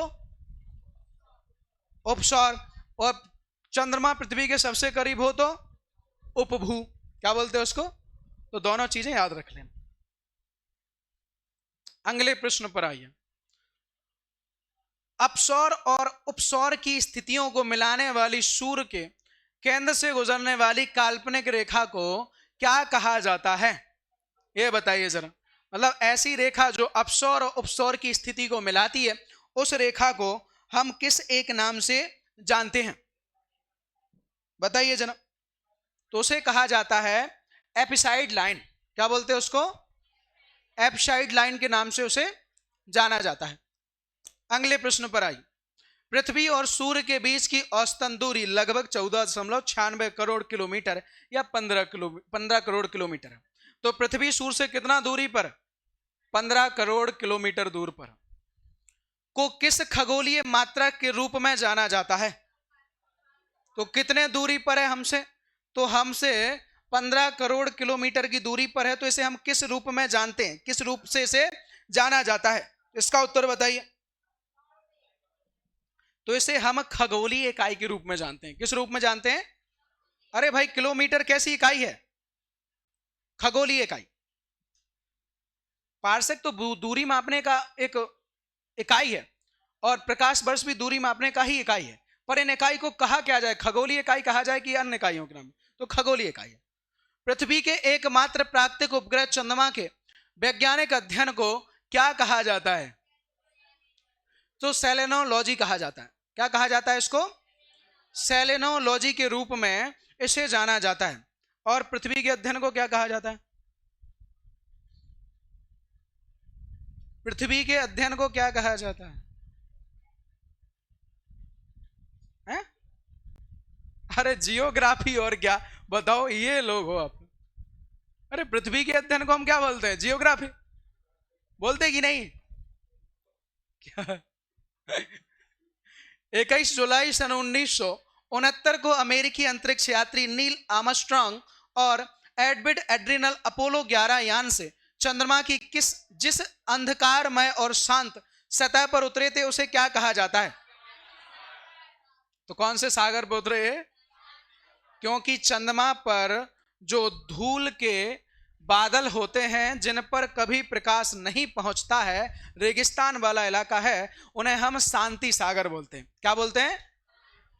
उपसौर, और चंद्रमा पृथ्वी के सबसे करीब हो तो उपभू। क्या बोलते हैं उसको? तो दोनों चीजें याद रख लेना। अगले प्रश्न पर आइए। अपसौर और उपसौर की स्थितियों को मिलाने वाली सूर्य के केंद्र से गुजरने वाली काल्पनिक रेखा को क्या कहा जाता है? यह बताइए जरा। मतलब ऐसी रेखा जो अपसौर और उपसौर की स्थिति को मिलाती है, उस रेखा को हम किस एक नाम से जानते हैं? बताइए जरा। तो उसे कहा जाता है एपिसाइड लाइन। क्या बोलते हैं उसको? एपिसाइड लाइन के नाम से उसे जाना जाता है। अगले प्रश्न पर आइए। पृथ्वी और सूर्य के बीच की औसतन दूरी लगभग 14.96 करोड़ किलोमीटर या 15 करोड़ किलोमीटर है। तो पृथ्वी सूर्य से कितना दूरी पर? 15 करोड़ किलोमीटर दूर पर। को किस खगोलीय मात्रा के रूप में जाना जाता है? तो कितने दूरी पर है हमसे? तो हमसे 15 करोड़ किलोमीटर की दूरी पर है, तो इसे हम किस रूप में जानते हैं? किस रूप से इसे जाना जाता है? इसका उत्तर बताइए। तो इसे हम खगोलीय इकाई के रूप में जानते हैं। किस रूप में जानते हैं? अरे भाई, किलोमीटर कैसी इकाई है? खगोलीय इकाई। पार्सेक तो दूरी मापने का एक इकाई है, और प्रकाश वर्ष भी दूरी मापने का ही इकाई है। पर इन इकाई को कहा क्या जाए? खगोलीय इकाई कहा जाए कि अन्य इकाइयों के नाम? तो खगोलीय इकाई है। पृथ्वी के एकमात्र प्राकृतिक उपग्रह चंद्रमा के वैज्ञानिक अध्ययन को क्या कहा जाता है? तो सेलेनोलॉजी कहा जाता है। क्या कहा जाता है इसको? सेलेनोलॉजी के रूप में इसे जाना जाता है। और पृथ्वी के अध्ययन को क्या कहा जाता है? पृथ्वी के अध्ययन को क्या कहा जाता है? हैं? अरे जियोग्राफी, और क्या बताओ, ये लोग हो आप। अरे पृथ्वी के अध्ययन को हम क्या बोलते हैं? जियोग्राफी बोलते कि नहीं? क्या? 21 जुलाई सन 1969 को अमेरिकी अंतरिक्ष यात्री नील आर्मस्ट्रांग और एडविन एड्रिनल अपोलो 11 यान से चंद्रमा की जिस अंधकारमय और शांत सतह पर उतरे थे उसे क्या कहा जाता है? तो कौन से सागर पर उतरे? क्योंकि चंद्रमा पर जो धूल के बादल होते हैं जिन पर कभी प्रकाश नहीं पहुंचता है, रेगिस्तान वाला इलाका है, उन्हें हम शांति सागर बोलते हैं। क्या बोलते हैं?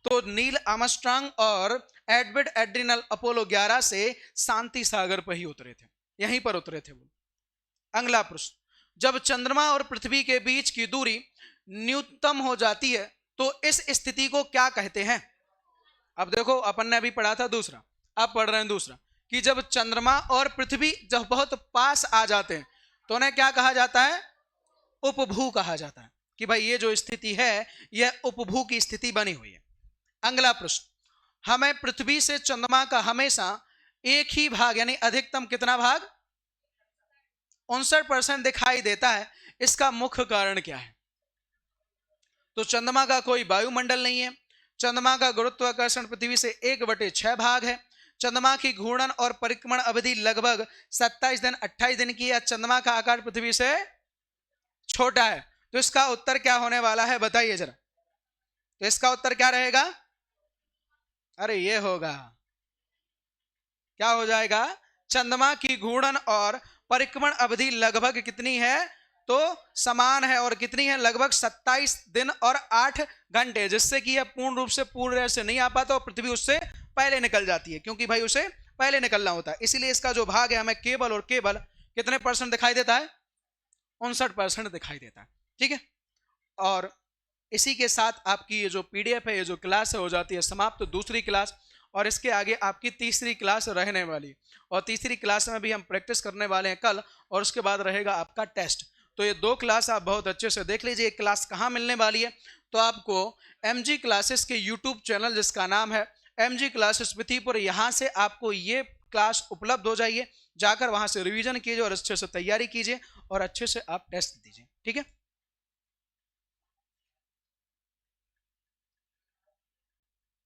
तो नील आर्मस्ट्रांग और एडविन एड्रिनल अपोलो 11 से शांति सागर पर ही उतरे थे, यहीं पर उतरे थे वो। अगला प्रश्न, जब चंद्रमा और पृथ्वी के बीच की दूरी न्यूनतम हो जाती है तो इस स्थिति को क्या कहते हैं? अब देखो, अपन ने अभी पढ़ा था दूसरा, अब पढ़ रहे हैं दूसरा, कि जब चंद्रमा और पृथ्वी जब बहुत पास आ जाते हैं तो उन्हें क्या कहा जाता है? उपभू कहा जाता है। कि भाई ये जो स्थिति है यह उपभू की स्थिति बनी हुई है। अगला प्रश्न, हमें पृथ्वी से चंद्रमा का हमेशा एक ही भाग यानी अधिकतम कितना भाग? 59% दिखाई देता है। इसका मुख्य कारण क्या है? तो चंद्रमा का कोई वायुमंडल नहीं है। चंद्रमा का गुरुत्वाकर्षण पृथ्वी से 1/6 भाग है। चंद्रमा की घूर्णन और परिक्रमण अवधि लगभग 27 दिन 28 दिन की है। चंद्रमा का आकार पृथ्वी से छोटा है। तो इसका उत्तर क्या होने वाला है बताइए जरा। तो इसका उत्तर क्या रहेगा? अरे ये होगा, क्या हो जाएगा? चंद्रमा की घूर्णन और परिक्रमण अवधि लगभग कितनी है? तो समान है। और कितनी है? लगभग 27 दिन और 8 घंटे, जिससे कि यह पूर्ण रूप से पूर्ण से नहीं आ पाता और पृथ्वी उससे पहले निकल जाती है, क्योंकि भाई उसे पहले निकलना होता है। इसीलिए इसका जो भाग है हमें केवल और केवल कितने % दिखाई देता है? 59% दिखाई देता है। ठीक है। और इसी के साथ आपकी ये जो PDF है, ये जो क्लास है, हो जाती है समाप्त। तो दूसरी क्लास और इसके आगे आपकी तीसरी क्लास रहने वाली, और तीसरी क्लास में भी हम प्रैक्टिस करने वाले हैं कल, और उसके बाद रहेगा आपका टेस्ट। तो ये 2 क्लास आप बहुत अच्छे से देख लीजिए। एक क्लास कहाँ मिलने वाली है? तो आपको MG क्लासेस के YouTube चैनल जिसका नाम है MG क्लासेस विथिपुर, यहाँ से आपको ये क्लास उपलब्ध हो जाइए। जाकर वहाँ से रिवीजन कीजिए और अच्छे से तैयारी कीजिए और अच्छे से आप टेस्ट दीजिए। ठीक है।